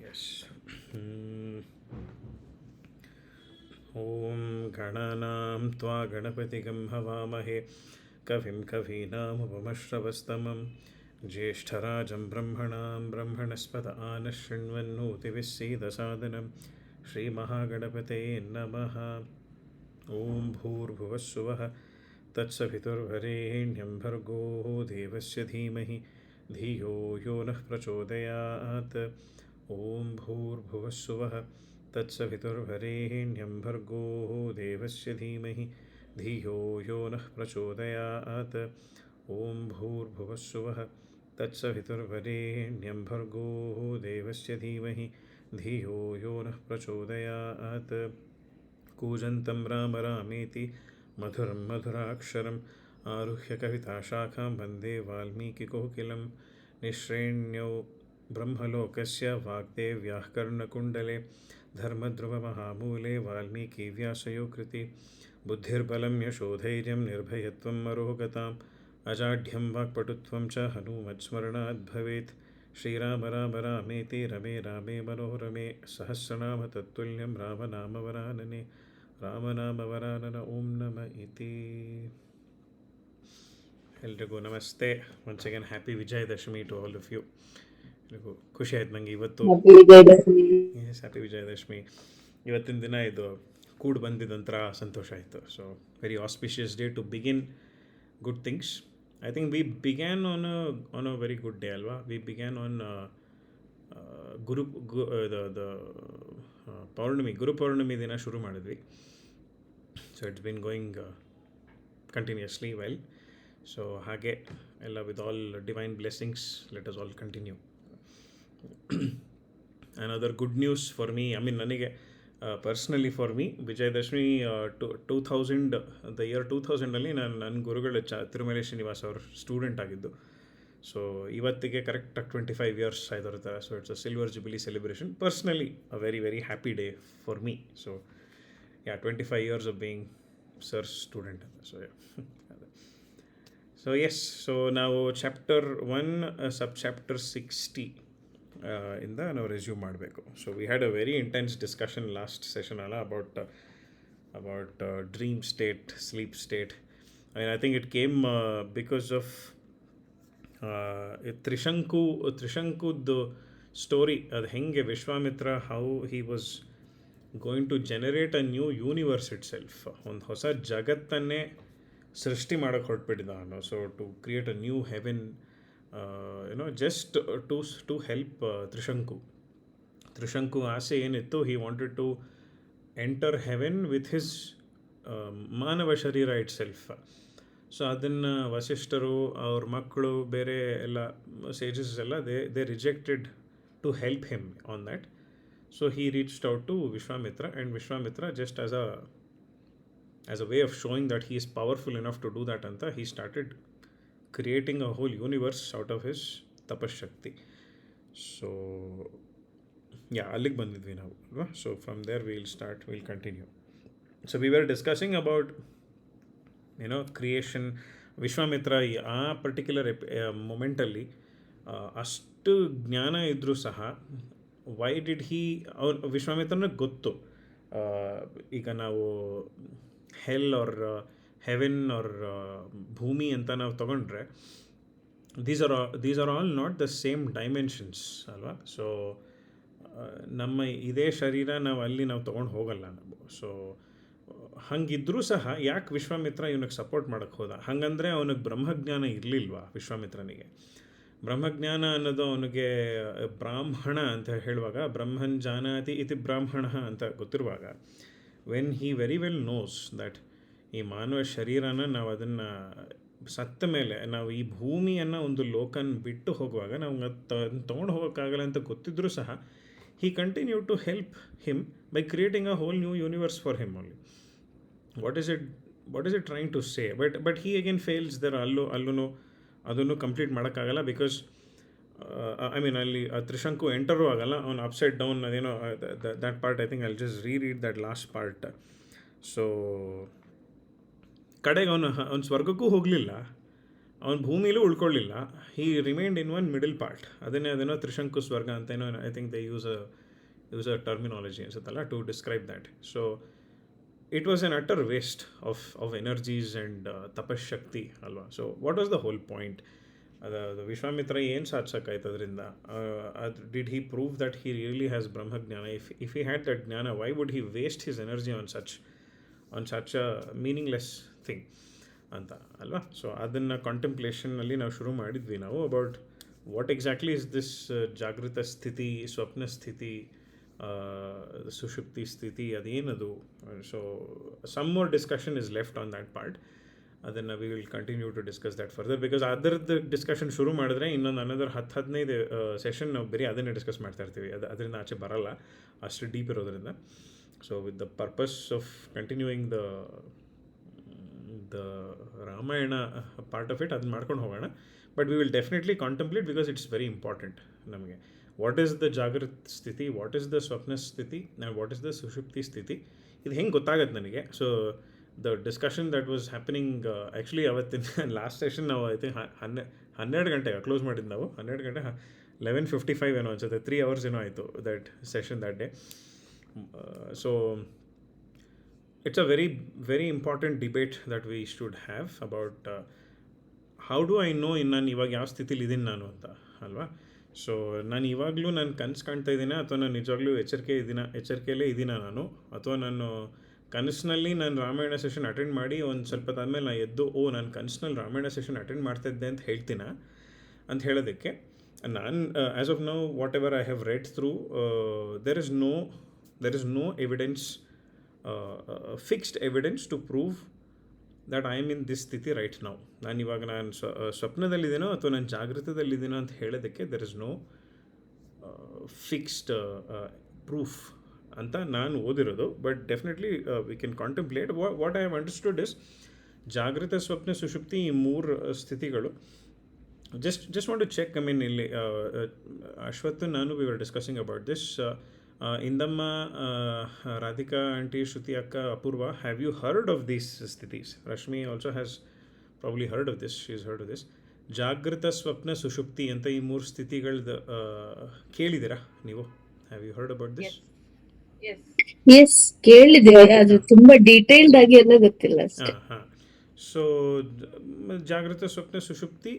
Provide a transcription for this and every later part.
Yes. ॐ गणानां त्वा गणपतिगं हवामहे कविं कवीनामुपमश्रवस्तमं ज्येष्ठराजं ब्रह्मणां ब्रह्मणस्पत आनशृण्वन्नोतिविस्सीदसादनं श्रीमहागणपतये नमः। ॐ भूर्भुवः स्वः तत्सवितुर्वरेण्यं भर्गो देवस्य धीमहि धियो यो नः प्रचोदयात्। ॐ भूर्भुवः स्वः तत्सवितुर्वरेण्यं भर्गो देवस्य धीमहि धियो यो नः प्रचोदयात्। ॐ भूर्भुवः स्वः तत्सवितुर्वरेण्यं भर्गो देवस्य धीमहि धियो यो नः प्रचोदयात्। कूजन्तं राम रामेति मधुरं मधुराक्षरम् आरुह्य कविताशाखां वन्दे वाल्मीकिकोकिलं निःश्रेण्यो ब्रह्मलोकस्य वाग्देव्याः कर्णकुण्डले धर्मध्रुवमहामूले वाल्मीकिव्यासयो कृति बुद्धिर्बलं यशोधैर्यं निर्भयत्वं मरोगताम् अजाढ्यं वाक्पटुत्वं च हनूमत्स्मरणात् भवेत्। श्रीराम राम रामेति रमे रामे मनोरमे सहस्रनाम तत्तुल्यं रामनामवरानने ರಾಮನಾಮವರಾನನ ಓಂ ನಮ ಇತಿ. ಎಲ್ರಿಗೂ ನಮಸ್ತೆ. Once again happy Vijayadashami to all of you. ಎಲ್ರಿಗೂ ಖುಷಿ ಆಯ್ತು ನನಗೆ ಇವತ್ತು. Yes, happy Vijayadashami. ಇವತ್ತಿನ ದಿನ ಇದು ಕೂಡಿ ಬಂದಿದ್ದಂತರ ಸಂತೋಷ ಆಯಿತು. So very auspicious day to begin good things. I think we began on a very good day ಅಲ್ವಾ. We began on Guru Purnima ದಿನ ಶುರು ಮಾಡಿದ್ವಿ. So it's been going continuously well. So ಹಾಗೆ ಎಲ್ಲ with all divine blessings let us all continue. Another good news for me, I mean ನನಗೆ personally for me, Vijayadashami 2000 the year 2000ಅಲ್ಲಿ ನನ್ನ ಗುರುಗಳು ತಿರುಮಲೆ ಶ್ರೀನಿವಾಸ್ ಅವ್ರ ಸ್ಟೂಡೆಂಟ್ ಆಗಿದ್ದು. ಸೊ ಇವತ್ತಿಗೆ ಕರೆಕ್ಟಾಗಿ 25 ಇಯರ್ಸ್ ಆಯ್ತಿರ್ತಾರೆ. So it's a silver jubilee celebration. Personally a very very happy day for me. So 25 years of being sir's student ಅಂತ. ಸೊ ಎಸ್, ಸೊ ನಾವು ಚಾಪ್ಟರ್ 1 ಸಬ್ ಚಾಪ್ಟರ್ 60 ಇಂದ ನಾವು ರೆಸ್ಯೂಮ್ ಮಾಡಬೇಕು. So we had a very intense discussion last session ಅಲ್ಲ about dream state, sleep state. I think it came because of ತ್ರಿಶಂಕುದ್ದು story. ಅದು ಹೆಂಗೆ Vishwamitra, how he was going to generate a new universe itself, ಒಂದು ಹೊಸ ಜಗತ್ತನ್ನೇ ಸೃಷ್ಟಿ ಮಾಡೋಕ್ಕೆ ಹೊರಟ್ಬಿಟ್ಟಿದ್ದ ಅವನು. So to create a new heaven, just to help Trishanku ಆಸೆ ಏನಿತ್ತು, he wanted to enter heaven with his ಮಾನವ ಶರೀರ ಇಟ್ ಸೆಲ್ಫ್. ಸೊ ಅದನ್ನು ವಸಿಷ್ಠರು, ಅವ್ರ ಮಕ್ಕಳು, ಬೇರೆ ಎಲ್ಲ ಸೇಜಸ್ ಎಲ್ಲ they rejected to help him on that. So he reached out to Vishwamitra, and Vishwamitra, just as a way of showing that he is powerful enough to do that anta, he started creating a whole universe out of his tapashakti. So yeah, allig bandidvi now. So from there we'll continue. So we were discussing about creation. Vishwamitra ಆ particular ಮೊಮೆಂಟಲ್ಲಿ ಅಷ್ಟು ಜ್ಞಾನ ಇದ್ದರೂ ಸಹ why did he, ವಿಶ್ವಾಮಿತ್ರನಿಗೆ ಗೊತ್ತು, ಈಗ ನಾವು ಹೆಲ್ R Heaven R ಭೂಮಿ ಅಂತ ನಾವು ತಗೊಂಡ್ರೆ these are all not the same dimensions ಅಲ್ವಾ. ಸೊ ನಮ್ಮ ಇದೇ ಶರೀರ ನಾವು ತೊಗೊಂಡು ಹೋಗಲ್ಲ ನಾವು. ಸೊ ಹಂಗಿದ್ರೂ ಸಹ ಯಾಕೆ ವಿಶ್ವಾಮಿತ್ರ ಇವನಿಗೆ ಸಪೋರ್ಟ್ ಮಾಡೋಕ್ಕೆ ಹೋದ? ಹಾಗಂದರೆ ಅವನಿಗೆ ಬ್ರಹ್ಮಜ್ಞಾನ ಇರಲಿಲ್ವಾ? ವಿಶ್ವಾಮಿತ್ರನಿಗೆ ಬ್ರಹ್ಮಜ್ಞಾನ ಅನ್ನೋದು ಅವನಿಗೆ ಬ್ರಾಹ್ಮಣ ಅಂತ ಹೇಳುವಾಗ, ಬ್ರಹ್ಮನ್ ಜಾನಾತಿ ಇತಿ ಬ್ರಾಹ್ಮಣ ಅಂತ ಗೊತ್ತಿರುವಾಗ, when he very well knows that ಈ ಮಾನವ ಶರೀರನ ನಾವು ಅದನ್ನು ಸತ್ತ ಮೇಲೆ ನಾವು ಈ ಭೂಮಿಯನ್ನು ಒಂದು ಲೋಕನ ಬಿಟ್ಟು ಹೋಗುವಾಗ ನಾವು ತೊಗೊಂಡು ಹೋಗೋಕ್ಕಾಗಲ್ಲ ಅಂತ ಗೊತ್ತಿದ್ರೂ ಸಹ he continued to help him by creating a whole new universe for him only. What is it trying to say? But he again fails there. ಅದನ್ನು ಕಂಪ್ಲೀಟ್ ಮಾಡೋಕ್ಕಾಗಲ್ಲ, ಬಿಕಾಸ್ ಐ ಮೀನ್ ಅಲ್ಲಿ ತ್ರಿಶಂಕು ಎಂಟರೂ ಆಗಲ್ಲ, ಅವನು ಅಪ್ಸೈಡ್ ಡೌನ್ ಅದೇನೋ that part. I think I just read that last part. So ಕಡೆಗೆ ಅವನು ಸ್ವರ್ಗಕ್ಕೂ ಹೋಗಲಿಲ್ಲ, ಅವನು ಭೂಮಿಲೂ ಉಳ್ಕೊಳ್ಳಿಲ್ಲ. He remained in one middle part. ಅದೇನೋ ತ್ರಿಶಂಕು ಸ್ವರ್ಗ ಅಂತೇನೋ, I think they use a terminology ಅನ್ಸುತ್ತಲ್ಲ to describe that. So it was an utter waste of energies and ತಪಶಕ್ತಿ ಅಲ್ವಾ. So what was the whole point? ಅದು ವಿಶ್ವಾಮಿತ್ರ ಏನು ಸಾಧಿಸೋಕ್ಕಾಯ್ತು ಅದರಿಂದ? ಅದು did he prove that he really has ಬ್ರಹ್ಮಜ್ಞಾನ? If he had that ಜ್ಞಾನ, why would he waste his energy on such a meaningless thing ಅಂತ ಅಲ್ವಾ. ಸೊ ಅದನ್ನು ಕಾಂಟೆಂಪ್ಲೇಷನ್ನಲ್ಲಿ ನಾವು ಶುರು ಮಾಡಿದ್ವಿ ನಾವು about what exactly is this ಜಾಗೃತ ಸ್ಥಿತಿ, ಸ್ವಪ್ನ ಸ್ಥಿತಿ, ಸುಷುಪ್ತಿ ಸ್ಥಿತಿ, ಅದೇನದು. So some more discussion is left on that part. ಅದನ್ನು we will continue to discuss that further, because ಅದರದ್ದು ಡಿಸ್ಕಷನ್ ಶುರು ಮಾಡಿದ್ರೆ ಇನ್ನೊಂದು ಅನದರ್ 10-15 ಸೆಷನ್ ನಾವು ಬರೀ ಅದನ್ನೇ ಡಿಸ್ಕಸ್ ಮಾಡ್ತಾ ಇರ್ತೀವಿ. ಅದರಿಂದ ಆಚೆ ಬರಲ್ಲ, ಅಷ್ಟು ಡೀಪ್ ಇರೋದ್ರಿಂದ. So with the purpose of continuing the Ramayana part of it, ಅದನ್ನ ಮಾಡ್ಕೊಂಡು ಹೋಗೋಣ. But we will definitely contemplate, because it's very important ನಮಗೆ. ವಾಟ್ ಈಸ್ ದ ಜಾಗೃತ ಸ್ಥಿತಿ, ವಾಟ್ ಈಸ್ ದ ಸ್ವಪ್ನ ಸ್ಥಿತಿ, ಆ್ಯಂಡ್ ವಾಟ್ ಈಸ್ ದ ಸುಷುಪ್ತಿ ಸ್ಥಿತಿ, ಇದು ಹೆಂಗೆ ಗೊತ್ತಾಗತ್ತೆ ನನಗೆ. So the discussion that was happening actually ಅವತ್ತಿನ ಲಾಸ್ಟ್ ಸೆಷನ್ ನಾವು ಐ ಥಿಂಕ್ 12 ಗಂಟೆಗೆ ಕ್ಲೋಸ್ ಮಾಡಿದ್ದು ನಾವು. 12 ಗಂಟೆ 11:55 ಏನೋ ಅನ್ಸುತ್ತೆ, 3 hours ಏನೋ ಆಯಿತು that session that day. So it's a very very important debate that we should have about how do I know ನಾನು ಇವಾಗ ಯಾವ ಸ್ಥಿತಿಲಿ ಇದ್ದೀನಿ ನಾನು ಅಂತ ಅಲ್ವಾ. ಸೊ ನಾನು ಇವಾಗಲೂ ನಾನು ಕನಸು ಕಾಣ್ತಾ ಇದ್ದೀನ, ಅಥವಾ ನಾನು ನಿಜವಾಗ್ಲೂ ಎಚ್ಚರಿಕೆಯಲ್ಲೇ ಇದ್ದೀನ ನಾನು, ಅಥವಾ ನಾನು ಕನಸಿನಲ್ಲಿ ನಾನು ರಾಮಾಯಣ ಸೆಷನ್ ಅಟೆಂಡ್ ಮಾಡಿ ಒಂದು ಸ್ವಲ್ಪ ಆದಮೇಲೆ ನಾನು ಎದ್ದು ನಾನು ಕನಸಿನಲ್ಲಿ ರಾಮಾಯಣ ಸೆಷನ್ ಅಟೆಂಡ್ ಮಾಡ್ತಾಯಿದ್ದೆ ಅಂತ ಹೇಳ್ತೀನ ಅಂತ ಹೇಳೋದಕ್ಕೆ. ನಾನು as of now whatever I have read through, there is no evidence, fixed evidence to prove that I am in this ಸ್ಥಿತಿ ರೈಟ್ ನೌ. ನಾನು ಇವಾಗ ನಾನು ಸ್ವಪ್ನದಲ್ಲಿದ್ದೀನೋ ಅಥವಾ ನಾನು ಜಾಗೃತದಲ್ಲಿದ್ದೀನೋ ಅಂತ ಹೇಳೋದಕ್ಕೆ there is no fixed proof ಅಂತ ನಾನು ಓದಿರೋದು. But definitely we can contemplate. What I have understood is ಜಾಗೃತ, ಸ್ವಪ್ನ, ಸುಷುಪ್ತಿ, ಈ 3 ಸ್ಥಿತಿಗಳು. Just want to check, I mean ಇಲ್ಲಿ ಅಶ್ವತ್ ನಾನು we were discussing about this. Indamma, Radhika aunty, Shruti ಅಕ್ಕ, Apoorva, have you heard of these ಸ್ಥಿತೀಸ್? Rashmi also has probably heard of this, she is heard of this. ಜಾಗೃತ, ಸ್ವಪ್ನ, ಸುಷುಪ್ತಿ ಅಂತ ಈ 3 ಸ್ಥಿತಿಗಳದ್ದು ಕೇಳಿದ್ದೀರಾ ನೀವು? Have you heard about this? Yes, ಕೇಳಿದ್ದೇವೆ, ಅದು ತುಂಬಾ ಡೀಟೇಲ್ಡ್ ಆಗಿ ಎಲ್ಲ ಗೊತ್ತಿಲ್ಲ ಅಷ್ಟೇ. ಸೊ ಜಾಗೃತ, ಸ್ವಪ್ನ, ಸುಷುಪ್ತಿ,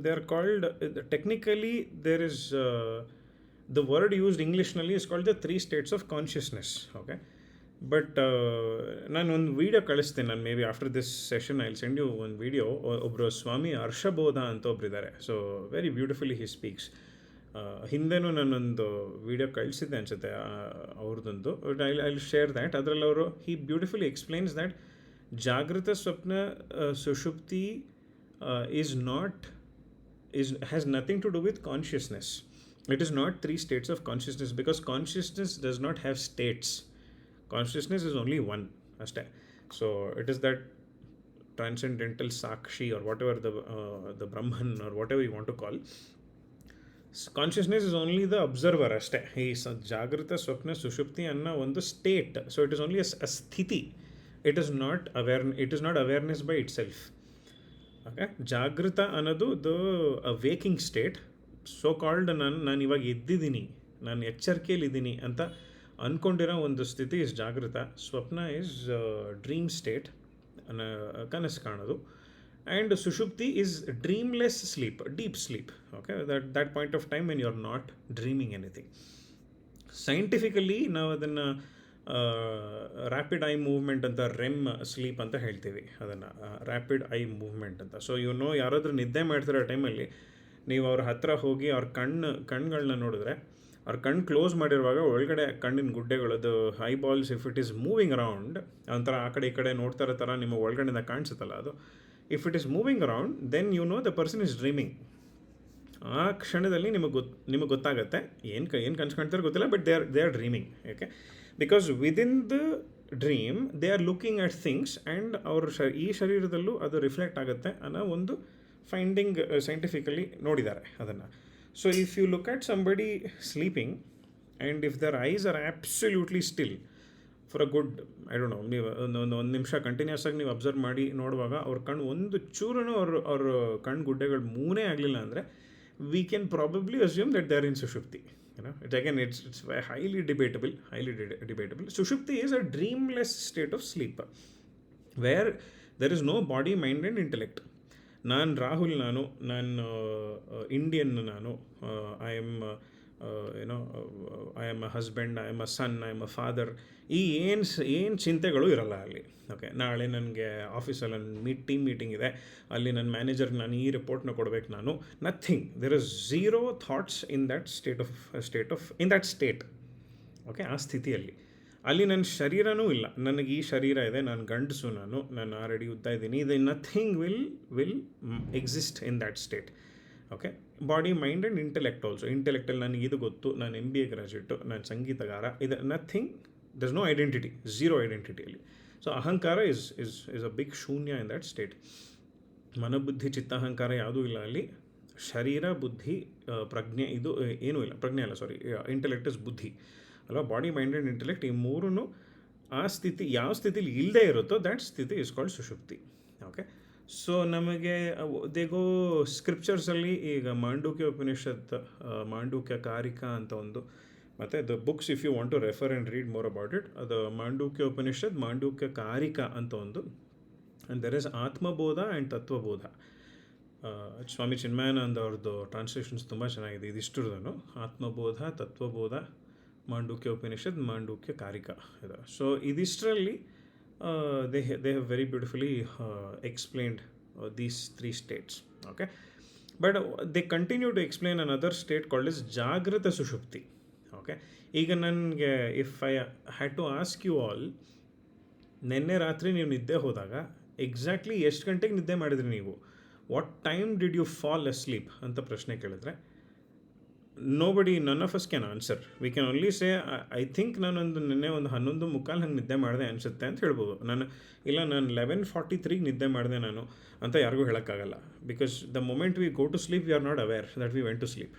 they are called, technically there is the word used Englishನಲ್ಲಿ is called the 3 states of consciousness. Okay, but ನಾನು ಒಂದು ವೀಡಿಯೋ ಕಳಿಸ್ತೀನಿ. ನಾನು maybe after this session I will send you ಒಂದು ವೀಡಿಯೋ. ಒಬ್ಬರು ಸ್ವಾಮಿ ಹರ್ಷಬೋಧ ಅಂತ ಒಬ್ಬರಿದ್ದಾರೆ. So very beautifully he speaks. ಹಿಂದೆನೂ ನಾನೊಂದು ವೀಡಿಯೋ ಕಳಿಸಿದ್ದೆ ಅನಿಸುತ್ತೆ ಅವ್ರದ್ದೊಂದು. I share that. ಅದರಲ್ಲಿ ಅವರು ಹಿ ಬ್ಯೂಟಿಫುಲಿ ಎಕ್ಸ್ಪ್ಲೈನ್ಸ್ ದ್ಯಾಟ್ ಜಾಗೃತ, ಸ್ವಪ್ನ, ಸುಷುಪ್ತಿ has nothing to do with consciousness. It is not 3 states of consciousness, because consciousness does not have states. Consciousness is only one. So it is that transcendental Sakshi, or whatever the Brahman, or whatever you want to call. Consciousness is only the observer ಅಷ್ಟೇ. ಈ ಜಾಗೃತ, ಸ್ವಪ್ನ, ಸುಷುಪ್ತಿ ಅನ್ನೋ ಒಂದು state. So it is only a ಸ್ಥಿತಿ. It is not awareness by itself. Okay, ಜಾಗೃತ ಅನ್ನೋದು ವೇಕಿಂಗ್ ಸ್ಟೇಟ್. ಸೋ ಕಾಲ್ಡ್ ನಾನು ಇವಾಗ ಎದ್ದಿದ್ದೀನಿ, ನಾನು ಎಚ್ಚರಿಕೆಯಲ್ಲಿದ್ದೀನಿ ಅಂತ ಅಂದ್ಕೊಂಡಿರೋ ಒಂದು ಸ್ಥಿತಿ ಇಸ್ ಜಾಗೃತ. ಸ್ವಪ್ನ ಇಸ್ ಡ್ರೀಮ್ ಸ್ಟೇಟ್, ಕನಸು ಕಾಣೋದು. ಆ್ಯಂಡ್ ಸುಷುಪ್ತಿ is dreamless sleep, deep sleep. Okay, that point of time when you are not dreaming anything. Scientifically ನಾವು ಅದನ್ನು ರ್ಯಾಪಿಡ್ ಐ ಮೂವ್ಮೆಂಟ್ ಅಂತ, ರೆಮ್ ಸ್ಲೀಪ್ ಅಂತ ಹೇಳ್ತೀವಿ ಅದನ್ನು, ರ್ಯಾಪಿಡ್ ಐ ಮೂವ್ಮೆಂಟ್ ಅಂತ. ಸೊ ಯಾರಾದರೂ ನಿದ್ದೆ ಮಾಡ್ತಿರೋ ಟೈಮಲ್ಲಿ ನೀವು ಅವ್ರ ಹತ್ರ ಹೋಗಿ ಅವ್ರ ಕಣ್ಗಳನ್ನ ನೋಡಿದ್ರೆ, ಅವ್ರ ಕಣ್ಣು ಕ್ಲೋಸ್ ಮಾಡಿರುವಾಗ ಒಳಗಡೆ ಕಣ್ಣಿನ ಗುಡ್ಡೆಗಳದು eyeballs, if it is moving around, ಒಂಥರ ಆ ಕಡೆ ಈ ಕಡೆ ನೋಡ್ತಾರೋ ಥರ ನಿಮ್ಮ ಒಳಗಡೆಯಿಂದ ಕಾಣಿಸುತ್ತಲ್ಲ ಅದು. If it is moving around, then you know the person is dreaming. ಆ ಕ್ಷಣದಲ್ಲಿ ನಿಮಗೆ ಗೊತ್ತಾಗುತ್ತೆ ಏನು ಕನಸು ಕಾಣ್ತಾರೆ ಗೊತ್ತಿಲ್ಲ, but they are dreaming. Okay, because within the dream they are looking at things, and ಅವ್ರ ಈ ಶರೀರದಲ್ಲೂ ಅದು ರಿಫ್ಲೆಕ್ಟ್ ಆಗುತ್ತೆ ಅನ್ನೋ ಒಂದು ಫೈಂಡಿಂಗ್ ಸೈಂಟಿಫಿಕಲಿ ನೋಡಿದ್ದಾರೆ ಅದನ್ನು. So if you look at somebody sleeping, and if their eyes are absolutely still for a good I don't know, ನೀವು ಒಂದು ನಿಮಿಷ ಕಂಟಿನ್ಯೂಸ್ ಆಗಿ ನೀವು ಅಬ್ಸರ್ವ್ ಮಾಡಿ ನೋಡುವಾಗ ಅವ್ರ ಕಣ್ಣು ಒಂದು ಚೂರೂ ಅವ್ರ ಕಣ್ಣು ಗುಡ್ಡೆಗಳು ಮೂನೇ ಆಗಲಿಲ್ಲ ಅಂದರೆ we can probably assume that they are in ಸುಷುಪ್ತಿ. It again, it's highly debatable. Sushupti is a dreamless state of sleep where there is no body, mind and intellect. ನಾನು ರಾಹುಲ್, ನಾನು ಇಂಡಿಯನ್, ಐ ಆಮ್ ಏನೋ I am a husband, I am a son, I am a father. ಈ ಏನು ಚಿಂತೆಗಳು ಇರಲ್ಲ ಅಲ್ಲಿ. Okay, ನಾಳೆ ನನಗೆ ಆಫೀಸಲ್ಲಿ ನನ್ನ ಟೀಮ್ ಮೀಟಿಂಗ್ ಇದೆ, ಅಲ್ಲಿ ನನ್ನ ಮ್ಯಾನೇಜರ್ಗೆ ನಾನು ಈ ರಿಪೋರ್ಟ್ನ ಕೊಡಬೇಕು, ನಾನು nothing, there is zero thoughts in that state. Okay, ಆ ಸ್ಥಿತಿಯಲ್ಲಿ ಅಲ್ಲಿ ನನ್ನ ಶರೀರನೂ ಇಲ್ಲ, ನನಗೆ ಈ ಶರೀರ ಇದೆ, ನಾನು ಗಂಡಸು, ನಾನು ಆಲ್ರೆಡಿ ಉದ್ದ ಇದ್ದೀನಿ, ಇದು nothing will exist in that state. Okay, body, mind and intellect also. ಇಂಟೆಲೆಕ್ಟಲ್ಲಿ ನನಗೆ ಇದು ಗೊತ್ತು, ನಾನು MBA ಗ್ರಾಜ್ಯುಯೇಟು, ನಾನು ಸಂಗೀತಗಾರ, ಇದು nothing, there is no identity, zero ಐಡೆಂಟಿಟಿಯಲ್ಲಿ. ಸೊ ಅಹಂಕಾರ ಇಸ್ ಅ ಬಿಗ್ ಶೂನ್ಯ ಇನ್ ದ್ಯಾಟ್ ಸ್ಟೇಟ್. ಮನೋಬುದ್ಧಿ ಚಿತ್ತಾಹಂಕಾರ ಯಾವುದೂ ಇಲ್ಲ ಅಲ್ಲಿ. ಶರೀರ, ಬುದ್ಧಿ, ಪ್ರಜ್ಞೆ, ಇದು ಏನೂ ಇಲ್ಲ. ಪ್ರಜ್ಞೆ ಅಲ್ಲ, ಸಾರಿ, ಇಂಟೆಲೆಕ್ಟ್ ಇಸ್ ಬುದ್ಧಿ ಅಲ್ವಾ. ಬಾಡಿ, ಮೈಂಡ್ ಆ್ಯಂಡ್ ಇಂಟೆಲೆಕ್ಟ್, ಈ ಮೂರೂ ಆ ಸ್ಥಿತಿ ಯಾವ ಸ್ಥಿತಿಲಿ ಇಲ್ಲದೆ ಇರುತ್ತೋ ದ್ಯಾಟ್ ಸ್ಥಿತಿ ಇಸ್ ಕಾಲ್ಡ್ ಸುಷುಪ್ತಿ. ಓಕೆ, ಸೊ ನಮಗೆ ದೇಗೋ ಸ್ಕ್ರಿಪ್ಚರ್ಸಲ್ಲಿ ಈಗ ಮಾಂಡೂಕ್ಯ ಉಪನಿಷತ್, ಮಾಂಡೂಕ್ಯ ಕಾರಿಕಾ ಅಂತ ಒಂದು, ಮತ್ತು the books if you want to refer and read more about it, ಅದು ಮಾಂಡೂಕ್ಯ ಉಪನಿಷತ್, ಮಾಂಡೂಕ್ಯ ಕಾರಿಕಾ ಅಂತ ಒಂದು. And there is Atmabodha and Tattvabodha. Swami Chinmayananda ಅವ್ರದ್ದು ಟ್ರಾನ್ಸ್ಲೇಷನ್ಸ್ ತುಂಬ ಚೆನ್ನಾಗಿದೆ ಇದಿಷ್ಟುದೂ. ಆತ್ಮಬೋಧ, ತತ್ವಬೋಧ, ಮಾಂಡೂಕ್ಯ ಉಪನಿಷತ್, ಮಾಂಡೂಕ್ಯ ಕಾರಿಕಾ ಇದೆ. ಸೊ ಇದಿಷ್ಟರಲ್ಲಿ they have very beautifully explained these three states. Okay, but they continue to explain another state called as jagrata sushupti. Okay, ಈಗ ನನಗೆ if I had to ask you all, ನಿನ್ನೆ ರಾತ್ರಿ ನೀವು ನಿದ್ದೆ ಹೋದಾಗ ಎಕ್ಸಾಕ್ಟ್ಲಿ ಎಷ್ಟು ಗಂಟೆಗೆ ನಿದ್ದೆ ಮಾಡಿದ್ರಿ ನೀವು, what time did you fall asleep ಅಂತ ಪ್ರಶ್ನೆ ಕೇಳಿದ್ರೆ, none of us can answer. We can only say, I think ನಿನ್ನೆ ಒಂದು 11:15 ಹಂಗೆ ನಿದ್ದೆ ಮಾಡಿದೆ ಅನಿಸುತ್ತೆ ಅಂತ ಹೇಳ್ಬೋದು. ನಾನು 11:43 ನಿದ್ದೆ ಮಾಡಿದೆ ನಾನು ಅಂತ ಯಾರಿಗೂ ಹೇಳೋಕ್ಕಾಗಲ್ಲ. Because the moment we go to sleep we are not aware that we went to sleep.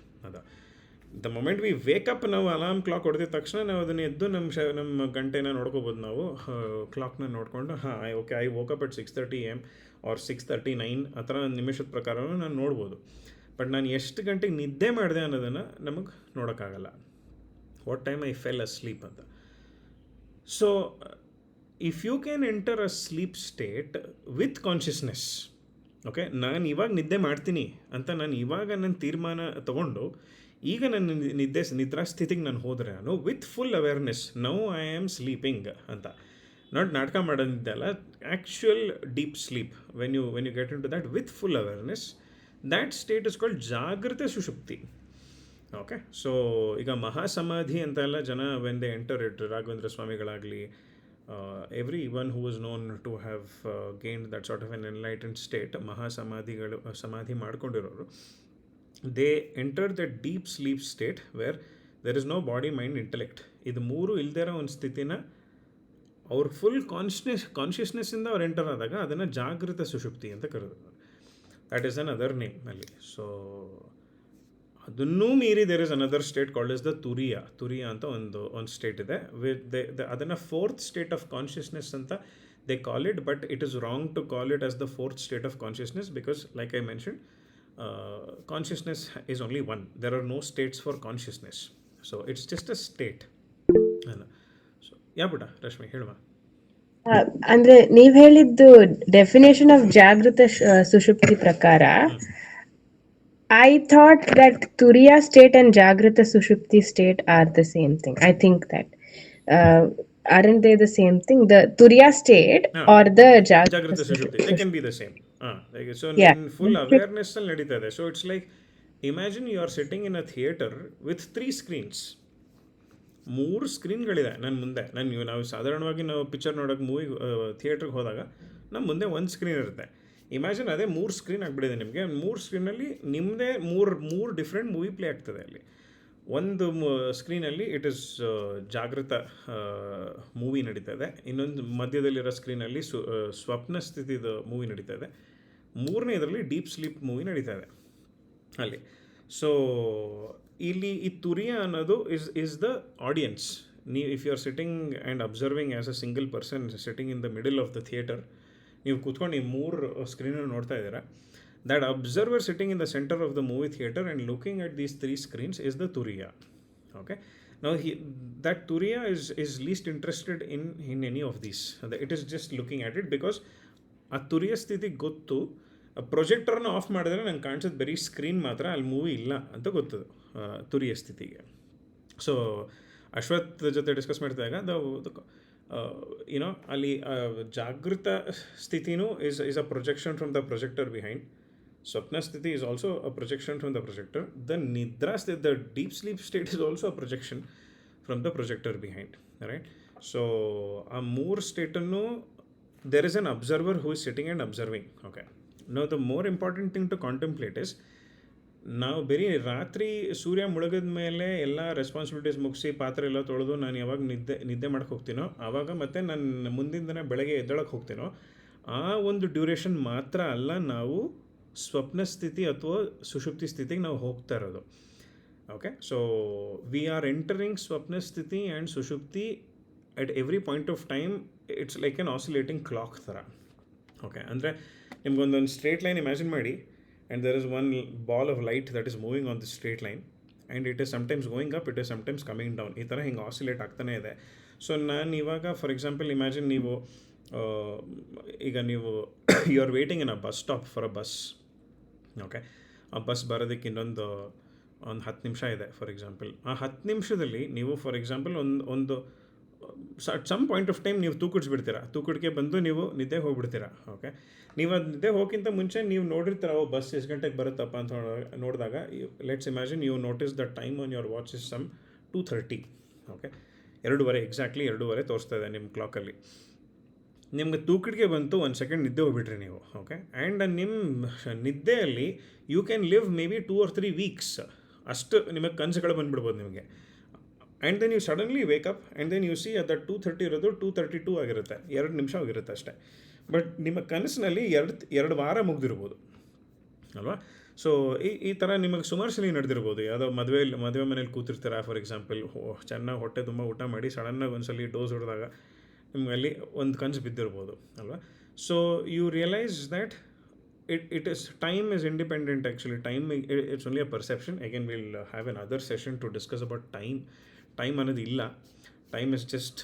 The moment we wake up, ನಾವು ಅಲಾರ್ಮ್ ಕ್ಲಾಕ್ ಹೊಡೆದ ತಕ್ಷಣ ನಾವು ಅದನ್ನು ಎದ್ದು ನಮ್ಮ ಗಂಟೆನ ನೋಡ್ಕೋಬೋದು, ನಾವು ಕ್ಲಾಕ್ನ ನೋಡಿಕೊಂಡು, okay, I woke up at 6:30 AM or 6:39 ಆ ಥರ ನಿಮಿಷದ ಪ್ರಕಾರನೂ ನಾನು ನೋಡ್ಬೋದು. ಬಟ್ ನಾನು ಎಷ್ಟು ಗಂಟೆಗೆ ನಿದ್ದೆ ಮಾಡಿದೆ ಅನ್ನೋದನ್ನು ನಮಗೆ ನೋಡೋಕ್ಕಾಗಲ್ಲ, what time I fell asleep ಅಂತ. So if you can enter a sleep state with consciousness, okay, ನಾನು ಇವಾಗ ನಿದ್ದೆ ಮಾಡ್ತೀನಿ ಅಂತ ನಾನು ಇವಾಗ ನನ್ನ ತೀರ್ಮಾನ ತಗೊಂಡು ಈಗ ನನ್ನ ನಿದ್ರಾ ಸ್ಥಿತಿಗೆ ನಾನು ಹೋದರೆ, ನಾನು with full awareness, now I am sleeping ಅಂತ, ನಾಟಕ ಮಾಡೋದಿದ್ದಲ್ಲ, actual deep sleep, when you get into that with full awareness, that state is called ಜಾಗೃತ ಸುಷುಪ್ತಿ. ಓಕೆ, ಸೊ ಈಗ ಮಹಾಸಮಾಧಿ ಅಂತೆಲ್ಲ ಜನ when they enter it, Raghavendra ಸ್ವಾಮಿಗಳಾಗಲಿ, everyone who was known to have gained that sort of an enlightened state, ಸಮಾಧಿ ಮಾಡ್ಕೊಂಡಿರೋರು, they enter the deep sleep state where there is no body, mind, intellect. ಇದು ಮೂರು ಇಲ್ದೇ ಇರೋ ಒಂದು ಸ್ಥಿತಿನ ಅವ್ರು ಫುಲ್ ಕಾನ್ಷಿಯಸ್ನೆಸ್ಸಿಂದ ಅವ್ರು ಎಂಟರ್ ಆದಾಗ ಅದನ್ನು ಜಾಗೃತ ಸುಷುಪ್ತಿ ಅಂತ ಕರೆದ್ರು. ದ್ಯಾಟ್ ಈಸ್ ಅದರ್ ನೇಮ್ ಅಲ್ಲಿ. ಸೊ ಅದನ್ನೂ ಮೀರಿ there is another state called is the ತುರಿಯ ಅಂತ ಒಂದು ಸ್ಟೇಟ್ ಇದೆ. ಅದನ್ನು ಫೋರ್ತ್ ಸ್ಟೇಟ್ ಆಫ್ ಕಾನ್ಷಿಯಸ್ನೆಸ್ ಅಂತ they call it, but it is wrong to call it as the fourth state of consciousness, because like I mention, consciousness is only one, there are no states for consciousness. So it's just a state. So ಬಿಡ ರಶ್ಮಿ ಹೇಳುವ. ಅಂದ್ರೆ ನೀವ್ ಹೇಳಿದ್ದು definition of ಜಾಗೃತ ಸುಷುಪ್ತಿ ಪ್ರಕಾರ, I thought that Turiya state and Jagrata Sushupti state are the same thing. I think that aren't they the same thing? The Turiya state or the Jagrata Sushupti, they can be the same. So yeah, in full awareness ಅಲ್ಲಿ ನಡೀತಾ ಇದೆ. So it's like, imagine you are sitting in a theater with 3 screens. 3 ಸ್ಕ್ರೀನ್ಗಳಿದೆ ನನ್ನ ಮುಂದೆ. ನಾವು ಸಾಧಾರಣವಾಗಿ ನಾವು picture ನೋಡೋಕೆ ಥಿಯೇಟ್ರಿಗೆ ಹೋದಾಗ ನಮ್ಮ ಮುಂದೆ ಒಂದು ಸ್ಕ್ರೀನ್ ಇರುತ್ತೆ. ಇಮ್ಯಾಜಿನ್ ಅದೇ 3 ಸ್ಕ್ರೀನ್ ಆಗಿಬಿಟ್ಟಿದೆ ನಿಮಗೆ. 3 ಸ್ಕ್ರೀನಲ್ಲಿ ನಿಮ್ಮದೇ ಮೂರು ಡಿಫ್ರೆಂಟ್ ಮೂವಿ ಪ್ಲೇ ಆಗ್ತದೆ ಅಲ್ಲಿ. ಒಂದು ಸ್ಕ್ರೀನಲ್ಲಿ ಇಟ್ ಇಸ್ ಜಾಗೃತ ಮೂವಿ ನಡೀತಾ ಇದೆ, ಇನ್ನೊಂದು ಮಧ್ಯದಲ್ಲಿರೋ ಸ್ಕ್ರೀನಲ್ಲಿ ಸ್ವಪ್ನ ಸ್ಥಿತಿದ ಮೂವಿ ನಡೀತಾ ಇದೆ, ಮೂರನೇ ಇದರಲ್ಲಿ ಡೀಪ್ ಸ್ಲೀಪ್ ಮೂವಿ ನಡೀತಾ ಇದೆ ಅಲ್ಲಿ. ಸೊ ಇಲ್ಲಿ ಈ ತುರಿಯ ಅನ್ನೋದು ಇಸ್ ದ ಆಡಿಯನ್ಸ್. ನೀವು if you are sitting and observing as a single person sitting in the middle of the theatre, ನೀವು ಕೂತ್ಕೊಂಡು ಈ 3 ಸ್ಕ್ರೀನನ್ನು ನೋಡ್ತಾ ಇದ್ದೀರಾ. That observer sitting in the centre of the movie theatre and looking at these 3 screens is the ತುರಿಯ. Okay, now that turiya is least interested in any of these. It is just looking at it because ಆ ತುರಿಯ ಸ್ಥಿತಿ ಗೊತ್ತು. ಪ್ರೊಜೆಕ್ಟರ್ನ of ಮಾಡಿದ್ರೆ ನಂಗೆ ಕಾಣಿಸೋದು ಬರೀ screen ಮಾತ್ರ, ಅಲ್ಲಿ movie ಇಲ್ಲ ಅಂತ ಗೊತ್ತದು ತುರಿಯ ಸ್ಥಿತಿಗೆ. ಸೊ ಅಶ್ವಥ್ ಜೊತೆ ಡಿಸ್ಕಸ್ ಮಾಡ್ತಾಗ ಯುನೋ ಅಲ್ಲಿ ಜಾಗೃತ ಸ್ಥಿತಿನೂ is a projection from the projector behind. Swapna sthiti is also a projection from the projector. The nidra state, the deep sleep state, is also a projection from the projector behind. Right? So, a more state, there is an observer who is sitting and observing. Okay. Now, the more important thing to contemplate is, ನಾವು ಬರೀ ರಾತ್ರಿ ಸೂರ್ಯ ಮುಳುಗಿದ ಮೇಲೆ ಎಲ್ಲ responsibilities ಮುಗಿಸಿ ಪಾತ್ರೆ ಎಲ್ಲ ತೊಳೆದು ನಾನು ಯಾವಾಗ ನಿದ್ದೆ ಮಾಡಕ್ಕೆ ಹೋಗ್ತೀನೋ ಆವಾಗ ಮತ್ತೆ ನಾನು ಮುಂದಿನ ದಿನ ಬೆಳಗ್ಗೆ ಎದ್ದೇಳಕ್ಕೆ ಹೋಗ್ತೀನೋ ಆ ಒಂದು ಡ್ಯೂರೇಷನ್ ಮಾತ್ರ ಅಲ್ಲ ನಾವು ಸ್ವಪ್ನ ಸ್ಥಿತಿ ಅಥವಾ ಸುಷುಪ್ತಿ ಸ್ಥಿತಿಗೆ ನಾವು ಹೋಗ್ತಾ ಇರೋದು. Okay, so we are entering ಸ್ವಪ್ನ ಸ್ಥಿತಿ ಆ್ಯಂಡ್ ಸುಷುಪ್ತಿ at every point of time. It's like an oscillating clock ಥರ. ಓಕೆ, ಅಂದರೆ ನಿಮ್ಗೊಂದೊಂದು ಸ್ಟ್ರೇಟ್ ಲೈನ್ ಇಮ್ಯಾಜಿನ್ ಮಾಡಿ, and there is one ball of light that is moving on the straight line and it is sometimes going up, it is sometimes coming down. ಈ ಥರ ಹಿಂಗೆ oscillate ಆಗ್ತಾನೇ ಇದೆ. So ನಾನು ಇವಾಗ ಫಾರ್ ಎಕ್ಸಾಂಪಲ್ ಇಮ್ಯಾಜಿನ್ ನೀವು ಈಗ ನೀವು you are waiting in a bus stop for a bus. Okay, ಆ ಬಸ್ ಬರೋದಕ್ಕೆ ಇನ್ನೊಂದು 10 ನಿಮಿಷ ಇದೆ ಫಾರ್ ಎಕ್ಸಾಂಪಲ್. ಆ 10 ನಿಮಿಷದಲ್ಲಿ ನೀವು ಫಾರ್ ಎಕ್ಸಾಂಪಲ್ ಒಂದು at some point of time ನೀವು ತೂಕಡಿಸ್ಬಿಡ್ತೀರಾ, ತೂಕಡಿಗೆ ಬಂದು ನೀವು ನಿದ್ದೆಗೆ ಹೋಗ್ಬಿಡ್ತೀರಾ. ಓಕೆ, ನೀವು ಅದು ನಿದ್ದೆ ಹೋಗೋಕ್ಕಿಂತ ಮುಂಚೆ ನೀವು ನೋಡಿರ್ತೀರ ಬಸ್ ಎಷ್ಟು ಗಂಟೆಗೆ ಬರುತ್ತಪ್ಪ ಅಂತ ನೋಡಿದಾಗ let's imagine you notice the time on your watch is some 2:30. Okay, 2:15 exactly 2:15 ತೋರಿಸ್ತಾ ಇದೆ ನಿಮ್ಮ ಕ್ಲಾಕಲ್ಲಿ. ನಿಮ್ಗೆ ತೂಕಡಿಗೆ ಬಂತು, 1 ಸೆಕೆಂಡ್ ನಿದ್ದೆ ಹೋಗ್ಬಿಟ್ರಿ ನೀವು. ಓಕೆ, ಆ್ಯಂಡ್ ನಿಮ್ಮ ನಿದ್ದೆಯಲ್ಲಿ you can live maybe 2 or 3 weeks. ಅಷ್ಟು ನಿಮಗೆ ಕನಸುಗಳು ಬಂದುಬಿಡ್ಬೋದು ನಿಮಗೆ. And then you suddenly wake up and then you see ಅದು 2:30 ಇರೋದು 2:32 ಆಗಿರುತ್ತೆ, 2 ನಿಮಿಷ ಆಗಿರುತ್ತೆ ಅಷ್ಟೇ. ಬಟ್ ನಿಮ್ಮ ಕನಸಿನಲ್ಲಿ 2 ವಾರ ಮುಗ್ದಿರ್ಬೋದು ಅಲ್ವಾ. ಸೊ ಈ ಥರ ನಿಮಗೆ ಸುಮಾರು ಸಲ ನಡೆದಿರ್ಬೋದು. ಯಾವುದೋ ಮದುವೆ ಮನೇಲಿ ಕೂತಿರ್ತೀರ ಫಾರ್ ಎಕ್ಸಾಂಪಲ್, ಚೆನ್ನಾಗಿ ಹೊಟ್ಟೆ ತುಂಬ ಊಟ ಮಾಡಿ ಸಡನ್ನಾಗಿ ಒಂದ್ಸಲಿ ಡೋಸ್ ಹೊಡೆದಾಗ ನಿಮ್ಗೆ ಅಲ್ಲಿ ಒಂದು ಕನಸು ಬಿದ್ದಿರ್ಬೋದು ಅಲ್ವಾ. So you realise that it is time is independent. Actually time it's only a perception. Again we'll have another session to discuss about time ಅನ್ನೋದು ಇಲ್ಲ. Time is just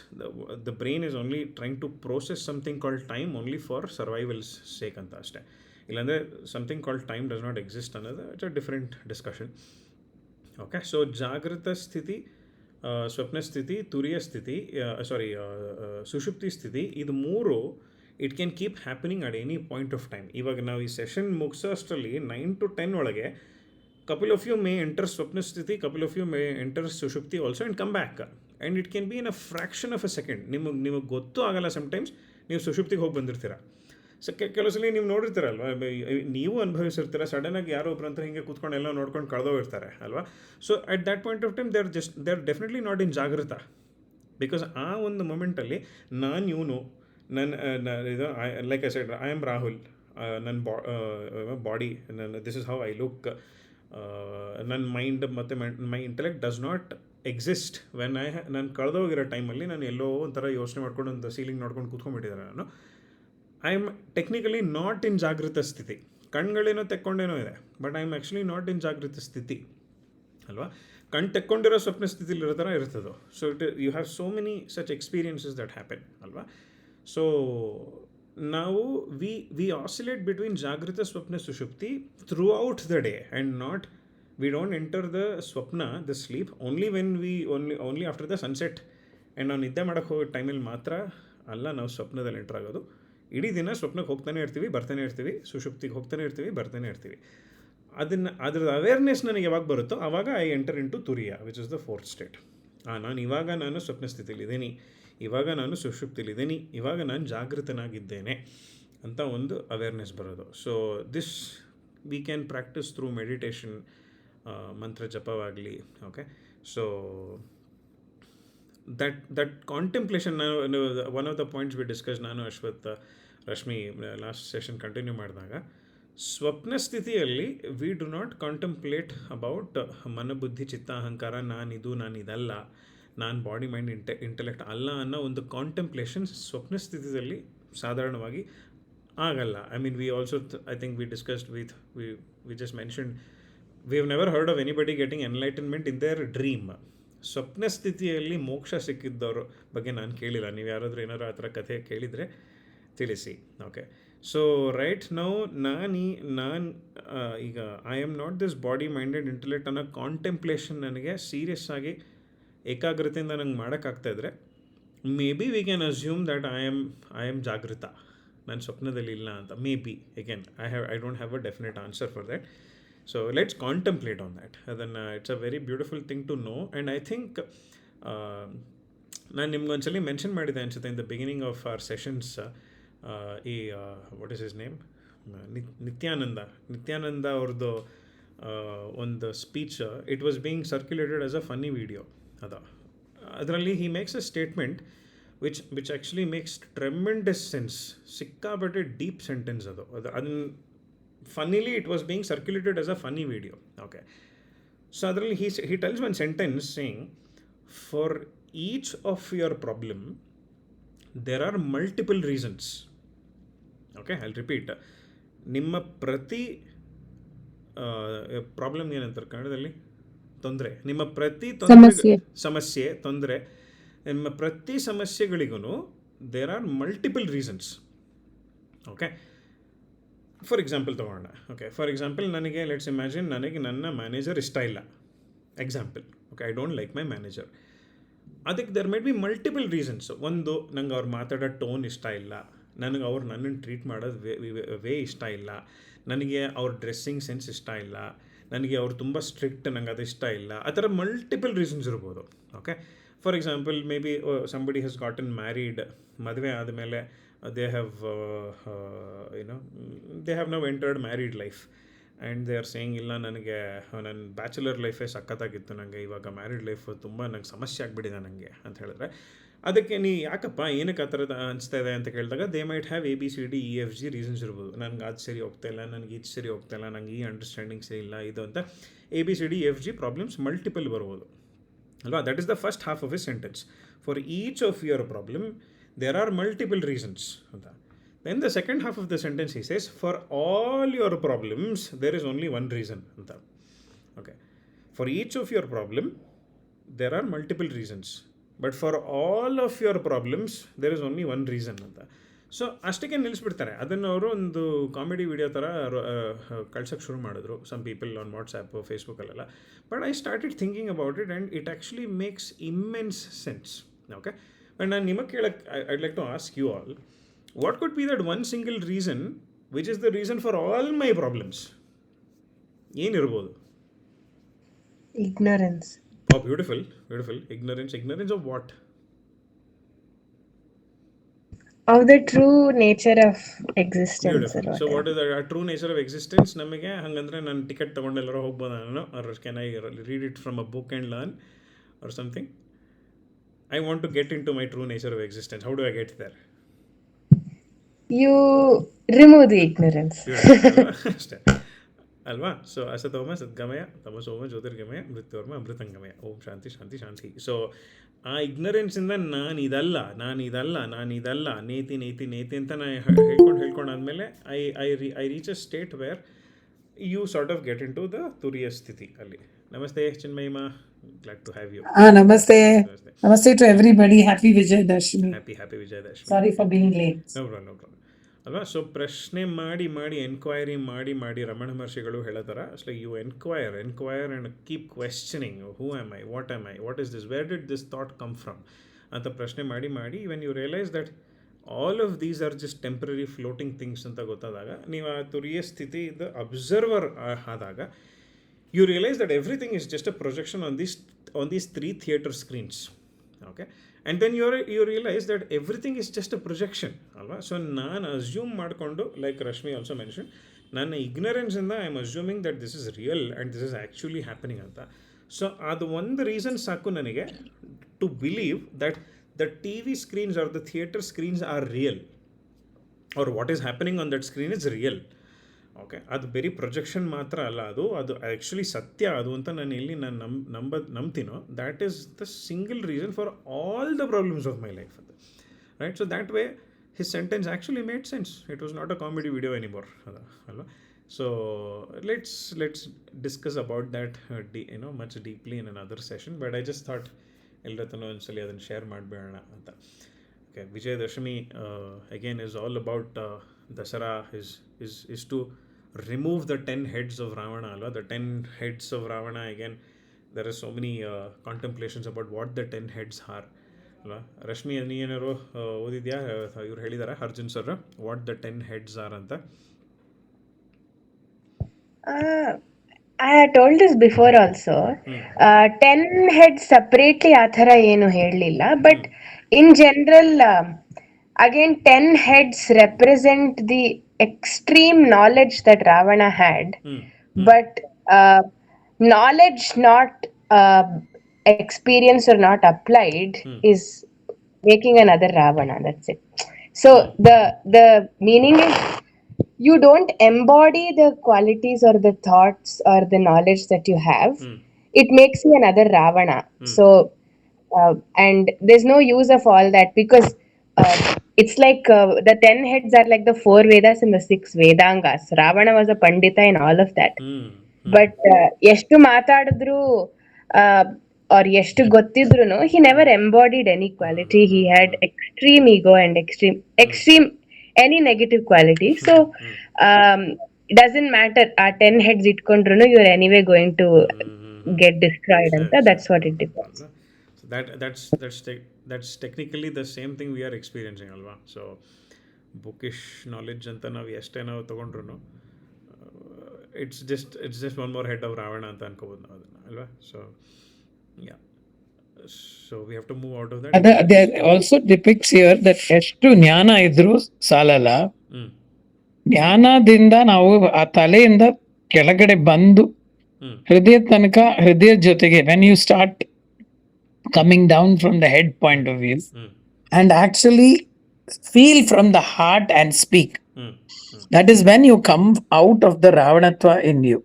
the brain is only trying to process something called time only for survival's sake ಅಂತ ಅಷ್ಟೇ. ಇಲ್ಲಾಂದರೆ something called time does not exist ಅನ್ನೋದು it's a different discussion. Okay, so ಜಾಗೃತ ಸ್ಥಿತಿ, ಸ್ವಪ್ನ ಸ್ಥಿತಿ, ತುರಿಯ ಸ್ಥಿತಿ, ಸುಷುಪ್ತಿ ಸ್ಥಿತಿ, ಇದು 3 it can keep happening at any point of time. ಇವಾಗ ನಾವು ಈ ಸೆಷನ್ ಮುಗಿಸೋ ಅಷ್ಟರಲ್ಲಿ 9 to 10 ಒಳಗೆ couple of you may enter ಸ್ವಪ್ನ ಸ್ಥಿತಿ, couple of you may enter ಸುಷುಪ್ತಿ also and come back. And it can be in a fraction of a second. ನಿಮಗೆ ಗೊತ್ತೂ ಆಗಲ್ಲ. ಸಮ್ಟೈಮ್ಸ್ ನೀವು ಸುಷುಪ್ತಿಗೆ ಹೋಗಿ ಬಂದಿರ್ತೀರ. ಸೊ ಕೆಲವು ಸಲ ನೀವು ನೋಡಿರ್ತೀರಲ್ವ, ನೀವು ಅನುಭವಿಸಿರ್ತೀರ, ಸಡನ್ನಾಗಿ ಯಾರೋ ಒಬ್ರು ಅಂತ ಹಿಂಗೆ ಕೂತ್ಕೊಂಡು ಎಲ್ಲ ನೋಡ್ಕೊಂಡು ಕಳೆದೋಗಿರ್ತಾರೆ ಅಲ್ವಾ. So at that point of time they are definitely not in ಜಾಗೃತ. ಬಿಕಾಸ್ ಆ ಒಂದು ಮೊಮೆಂಟಲ್ಲಿ ಇವನು ಇದು like I said I am Rahul, ನನ್ನ body, this is how I look, ನನ್ನ ಮೈಂಡ್ ಮತ್ತು my intellect does not exist when ನಾನು ಕಳೆದೋಗಿರೋ ಟೈಮಲ್ಲಿ ನಾನು ಎಲ್ಲೋ ಒಂಥರ ಯೋಚನೆ ಮಾಡ್ಕೊಂಡು ಒಂದು ಸೀಲಿಂಗ್ ನೋಡ್ಕೊಂಡು ಕೂತ್ಕೊಂಡ್ಬಿಟ್ಟಿದ್ದಾರೆ. ನಾನು I am technically not in ಜಾಗೃತ ಸ್ಥಿತಿ. ಕಣ್ಗಳೇನೋ ತೆಕ್ಕೊಂಡೇನೋ ಇದೆ, but I am actually not in ಜಾಗೃತ ಸ್ಥಿತಿ ಅಲ್ವಾ. ಕಣ್ಣು ತೆಕ್ಕೊಂಡಿರೋ ಸ್ವಪ್ನ ಸ್ಥಿತಿಲಿರೋ ಥರ ಇರ್ತದೋ. So you have so many such experiences that happen ಅಲ್ವಾ. ಸೊ ನಾವು ವಿ ಆಸಿಲೇಟ್ ಬಿಟ್ವೀನ್ ಜಾಗೃತ ಸ್ವಪ್ನ ಸುಷುಪ್ತಿ throughout the day and not we don't enter the ಸ್ವಪ್ನ the sleep only when only after the sunset. And ನಾವು ನಿದ್ದೆ ಮಾಡೋಕ್ಕೆ ಹೋಗೋ ಟೈಮಲ್ಲಿ ಮಾತ್ರ ಅಲ್ಲ ನಾವು ಸ್ವಪ್ನದಲ್ಲಿ ಎಂಟರ್ ಆಗೋದು. ಇಡೀ ದಿನ ಸ್ವಪ್ನಕ್ಕೆ ಹೋಗ್ತಾನೆ ಇರ್ತೀವಿ, ಬರ್ತಾನೆ ಇರ್ತೀವಿ, ಸುಷುಪ್ತಿಗೆ ಹೋಗ್ತಾನೆ ಇರ್ತೀವಿ, ಬರ್ತಾನೆ ಇರ್ತೀವಿ. ಅದ್ರದ್ದು ಅವೇರ್ನೆಸ್ ನನಗೆ ಯಾವಾಗ ಬರುತ್ತೋ ಆವಾಗ ಐ ಎಂಟರ್ ಇನ್ ಟು ತುರಿಯ which is the 4th state. ನಾನು ಸ್ವಪ್ನ ಸ್ಥಿತಿಲಿದ್ದೀನಿ, ಇವಾಗ ನಾನು ಸುಷುಪ್ತಿಲಿದ್ದೀನಿ, ಇವಾಗ ನಾನು ಜಾಗೃತನಾಗಿದ್ದೇನೆ ಅಂತ ಒಂದು ಅವೇರ್ನೆಸ್ ಬರೋದು. So this we can practise through meditation, ಮಂತ್ರ ಜಪವಾಗಲಿ. Okay, so that contemplation, one of the points we discussed, ನಾನು Ashwath Rashmi last session continue ಮಾಡಿದಾಗ, ಸ್ವಪ್ನ ಸ್ಥಿತಿಯಲ್ಲಿ we do not contemplate about ಮನಬುದ್ಧಿ ಚಿತ್ತ ಅಹಂಕಾರ, ನಾನಿದಲ್ಲ, ನಾನು ಬಾಡಿ ಮೈಂಡ್ ಇಂಟೆಲೆಕ್ಟ್ ಅಲ್ಲ ಅನ್ನೋ ಒಂದು ಕಾಂಟೆಂಪ್ಲೇಷನ್ ಸ್ವಪ್ನ ಸ್ಥಿತಿಯಲ್ಲಿ ಸಾಧಾರಣವಾಗಿ ಆಗಲ್ಲ. I mean we also I think we discussed we just mention we have never heard of anybody getting enlightenment in their dream. ಸ್ವಪ್ನ ಸ್ಥಿತಿಯಲ್ಲಿ ಮೋಕ್ಷ ಸಿಕ್ಕಿದ್ದವ್ರ ಬಗ್ಗೆ ನಾನು ಕೇಳಿಲ್ಲ. ನೀವು ಯಾರಾದರೂ ಏನಾದ್ರು ಆ ಥರ ಕಥೆ ಕೇಳಿದರೆ ತಿಳಿಸಿ. ಓಕೆ, ಸೊ ರೈಟ್ ನೌ ನಾನು ಈಗ I am not this body minded intellect ಅನ್ನೋ ಕಾಂಟೆಂಪ್ಲೇಷನ್ ನನಗೆ ಸೀರಿಯಸ್ ಆಗಿ ಏಕಾಗ್ರತೆಯಿಂದ ನಂಗೆ ಮಾಡೋಕ್ಕಾಗ್ತಾಯಿದ್ರೆ maybe we can assume that I am ಜಾಗೃತ, ನಾನು ಸ್ವಪ್ನದಲ್ಲಿ ಇಲ್ಲ ಅಂತ. Maybe again I don't have a definite answer for that. So let's contemplate on that. ಅದನ್ನು it's a very beautiful thing to know. And I think ನಾನು ನಿಮ್ಗೊಂದ್ಸಲಿ mention ಮಾಡಿದೆ ಅನ್ಸುತ್ತೆ in the beginning of our sessions. ಈ what is his name, Nithyananda ಅವ್ರದ್ದು ಒಂದು speech, it was being circulated as a funny video. ಅದರಲ್ಲಿ he makes a statement which actually makes tremendous sense. ಸಿಕ್ಕಾಬಟ್ಟೆ deep sentence ಅದನ್ನು funnily it was being circulated as a funny video. Okay, so ಅದರಲ್ಲಿ he tells one sentence saying, for each of your problem there are multiple reasons. Okay, I will repeat. ನಿಮ್ಮ ಪ್ರತಿ problem ಏನಂತಾರೆ ಕನ್ನಡದಲ್ಲಿ? ತೊಂದರೆ. ನಿಮ್ಮ ಪ್ರತಿ ಸಮಸ್ಯೆ, ತೊಂದರೆ, ನಿಮ್ಮ ಪ್ರತಿ ಸಮಸ್ಯೆಗಳಿಗೂ there are multiple reasons. Okay, for example ತೊಗೊಳ್ಳೋಣ. ಓಕೆ, ಫಾರ್ ಎಕ್ಸಾಂಪಲ್ ನನಗೆ ಲೆಟ್ಸ್ ಇಮ್ಯಾಜಿನ್ ನನಗೆ ನನ್ನ ಮ್ಯಾನೇಜರ್ ಇಷ್ಟ ಇಲ್ಲ. Example. Okay, I don't like my manager. ಅದಕ್ಕೆ there might be multiple reasons. ಒಂದು, ನಂಗೆ ಅವ್ರು ಮಾತಾಡೋ ಟೋನ್ ಇಷ್ಟ ಇಲ್ಲ, ನನಗೆ ಅವ್ರು ನನ್ನನ್ನು ಟ್ರೀಟ್ ಮಾಡೋದು ವೇ ಇಷ್ಟ ಇಲ್ಲ, ನನಗೆ ಅವ್ರ ಡ್ರೆಸ್ಸಿಂಗ್ ಸೆನ್ಸ್ ಇಷ್ಟ ಇಲ್ಲ, ನನಗೆ ಅವ್ರು ತುಂಬ ಸ್ಟ್ರಿಕ್ಟ್, ನಂಗೆ ಅದು ಇಷ್ಟ ಇಲ್ಲ. ಆ ಥರ ಮಲ್ಟಿಪಲ್ ರೀಸನ್ಸ್ ಇರ್ಬೋದು. Okay, for example may be somebody has gotten married, ಮದುವೆ ಆದಮೇಲೆ they have now entered married life and they are saying, ಇಲ್ಲ ನನಗೆ ನನ್ನ ಬ್ಯಾಚುಲರ್ ಲೈಫೇ ಸಖತ್ತಾಗಿತ್ತು, ನನಗೆ ಇವಾಗ ಮ್ಯಾರಿಡ್ ಲೈಫ್ ತುಂಬ ನಂಗೆ ಸಮಸ್ಯೆ ಆಗಿಬಿಟ್ಟಿದೆ ನನಗೆ ಅಂತ ಹೇಳಿದ್ರೆ, ಅದಕ್ಕೆ ನೀ ಯಾಕಪ್ಪ ಏನಕ್ಕೆ ಆ ಥರದ ಅನಿಸ್ತಾ ಇದೆ ಅಂತ ಕೇಳಿದಾಗ they might have ABCDEFG reasons ಇರ್ಬೋದು. ನನಗೆ ಅದು ಸರಿ ಹೋಗ್ತಾಯಿಲ್ಲ, ನನಗೆ ಇದು ಸರಿ ಹೋಗ್ತಾಯಿಲ್ಲ, ನನಗೆ ಈ ಅಂಡರ್ಸ್ಟ್ಯಾಂಡಿಂಗ್ ಸರಿ ಇಲ್ಲ, ಇದು ಅಂತ ABCDEFG ಪ್ರಾಬ್ಲಮ್ಸ್ ಮಲ್ಟಿಪಲ್ ಬರ್ಬೋದು ಅಲ್ವಾ. That is the first half of a sentence. For each of your problem there are multiple reasons ಅಂತ. Then the second half of the sentence he says, for all your problems there is only one reason ಅಂತ. Okay, for each of your problem there are multiple reasons, but for all of your problems there is only one reason ಅಂತ. So ಅಷ್ಟಕ್ಕೆ ನಿಲ್ಲಿಸ್ಬಿಡ್ತಾರೆ. ಅದನ್ನು ಅವರು ಒಂದು comedy video ಥರ ಕಳ್ಸೋಕ್ಕೆ ಶುರು ಮಾಡಿದ್ರು ಸಮ್ ಪೀಪಲ್ ಆನ್ ವಾಟ್ಸ್ಆ್ಯಪ್, ಫೇಸ್ಬುಕ್ಕಲ್ಲೆಲ್ಲ. But I started thinking about it and it actually makes immense sense. Okay, and ನಾನು ನಿಮಗೆ ಕೇಳಕ್ಕೆ I'd like to ask you all, what could be that one single reason which is the reason for all my problems? ಏನಿರ್ಬೋದು? Ignorance. Oh, beautiful. Ignorance of what? Of the true nature of existence. Beautiful. So what is the true nature of existence? ನಮಗೆ ಹಂಗಂದ್ರೆ ನಾನು ticket ತೊಗೊಂಡು ಎಲ್ಲರೂ ಹೋಗ್ಬೋದ ನಾನು, or can I read it from a book and learn or something? I want to get into my true nature of existence. How do I get there? You remove the ignorance. ಅಷ್ಟೇ ಅಲ್ವಾ. So ಅಸತೋಮ ಸದ್ಗಮಯ, ತಮಸೋಮ ಜ್ಯೋತಿರ್ಗಮಯ, ಮೃತ್ಯೋರ್ಮ ಅಮೃತಂಗಮಯ. ಓಂ ಶಾಂತಿ ಶಾಂತಿ ಶಾಂತಿ. So ಆ ಇಗ್ನರೆನ್ಸಿಂದ ನಾನಿದಲ್ಲ ನೇತಿ ಅಂತ ನಾನು ಹೇಳ್ಕೊಂಡಾದ್ಮೇಲೆ I reach a state where you sort of get into the ತುರಿಯ ಸ್ಥಿತಿ ಅಲ್ಲಿ. ನಮಸ್ತೆ ಚಿನ್ಮಯಿಮಾ, glad to have you. Namaste to everybody. Happy Vijayadashmi. Happy Vijayadashmi. Sorry for being late. No problem. ಅಲ್ವಾ. ಸೊ ಪ್ರಶ್ನೆ ಮಾಡಿ ಎನ್ಕ್ವೈರಿ ಮಾಡಿ ರಮಣ ಮಹರ್ಷಿಗಳು ಹೇಳೋತರ, ಅಷ್ಟೇ you enquire and keep questioning, who am I, what is this, where did this thought come from ಅಂತ ಪ್ರಶ್ನೆ ಮಾಡಿ when you realise that all of these are just temporary floating things ಅಂತ ಗೊತ್ತಾದಾಗ, ನೀವು ಆ ತುರಿಯ ಸ್ಥಿತಿಯಿಂದ ಅಬ್ಸರ್ವರ್ ಆದಾಗ you realize that everything is just a projection on these 3 theater screens. Okay, and then you realize that everything is just a projection alva. So ನಾನು assume ಮಾಡಿಕೊಂಡು, like Rashmi also mention, ನನ್ನ ಇಗ್ನರೆನ್ಸಿಂದ I am assuming that this is real and this is actually happening ಅಂತ. ಸೊ ಅದು ಒಂದು reason ಸಾಕು ನನಗೆ to believe that the TV screens or the theater screens are real, or what is happening on that screen is real. Okay, ಅದು ಬರೀ projection ಮಾತ್ರ ಅಲ್ಲ, ಅದು ಅದು ಆ್ಯಕ್ಚುಲಿ ಸತ್ಯ ಅದು ಅಂತ ನಾನು ಎಲ್ಲಿ ನಾನು ನಂಬ್ತೀನೋ, that is the single reason for all the problems of my life ಅದು, right? So that way his sentence actually made sense. It was not a comedy video anymore, ಅದು ಅಲ್ವಾ? So let's discuss about that much deeply in another session, but I just thought ಎಲ್ಲರ ಹತ್ರನೂ ಒಂದ್ಸಲಿ ಅದನ್ನು share ಮಾಡಿಬಿಡೋಣ ಅಂತ. Okay, Vijayadashami again is all about Dasara is to remove the 10 heads of Ravana. The 10 heads of Ravana, again, there are so many contemplations about what the 10 heads are. Rashmi, ನೀನೇನಾರು ಓದಿದ್ಯಾ? ಇವ್ರು ಹೇಳಿದಾರ Arjun sir what the 10 heads are ಅಂತ? I had told this before also. 10 heads separately ಆ ಥರ ಏನು ಹೇಳಲಿಲ್ಲ, but in general again 10 heads represent the extreme knowledge that Ravana had, but knowledge not experienced or not applied is making another Ravana. That's it. So the meaning is, you don't embody the qualities or the thoughts or the knowledge that you have. It makes you another Ravana. So and there's no use of all that, because it's like the 10 heads are like the 4 Vedas and the 6 Vedangas. Ravana was a Pandita in all of that. But ಎಷ್ಟು ಮಾತಾಡಿದ್ರು or ಎಷ್ಟು ಗೊತ್ತಿದ್ರು, he never embodied any quality. He had extreme ego and extreme any negative quality. So it doesn't matter, our 10 heads itkondru, you're anyway going to get destroyed anta. That's what it depends. So that's technically the same thing we are experiencing, alva. So bookish knowledge anta ನಾವು ಎಷ್ಟೇ ನಾವು ತಗೊಂಡ್ರು, it's just one more head of Ravana ಅಂತ ಅನ್ಕೋಬೋದು ನಾವು ಅದನ್ನ, ಅಲ್ವಾ? So yeah, so we have to move out of that. There also depicts here that ಎಷ್ಟು ಜ್ಞಾನ ಇದ್ರೂ ಸಾಲಲ್ಲ. ಜ್ಞಾನದಿಂದ ನಾವು ಆ ತಲೆಯಿಂದ ಕೆಳಗಡೆ ಬಂದು ಹೃದಯ ತನಕ, ಹೃದಯ ಜೊತೆಗೆ, when you start coming down from the head point of view and actually feel from the heart and speak, that is when you come out of the Ravanatva in you.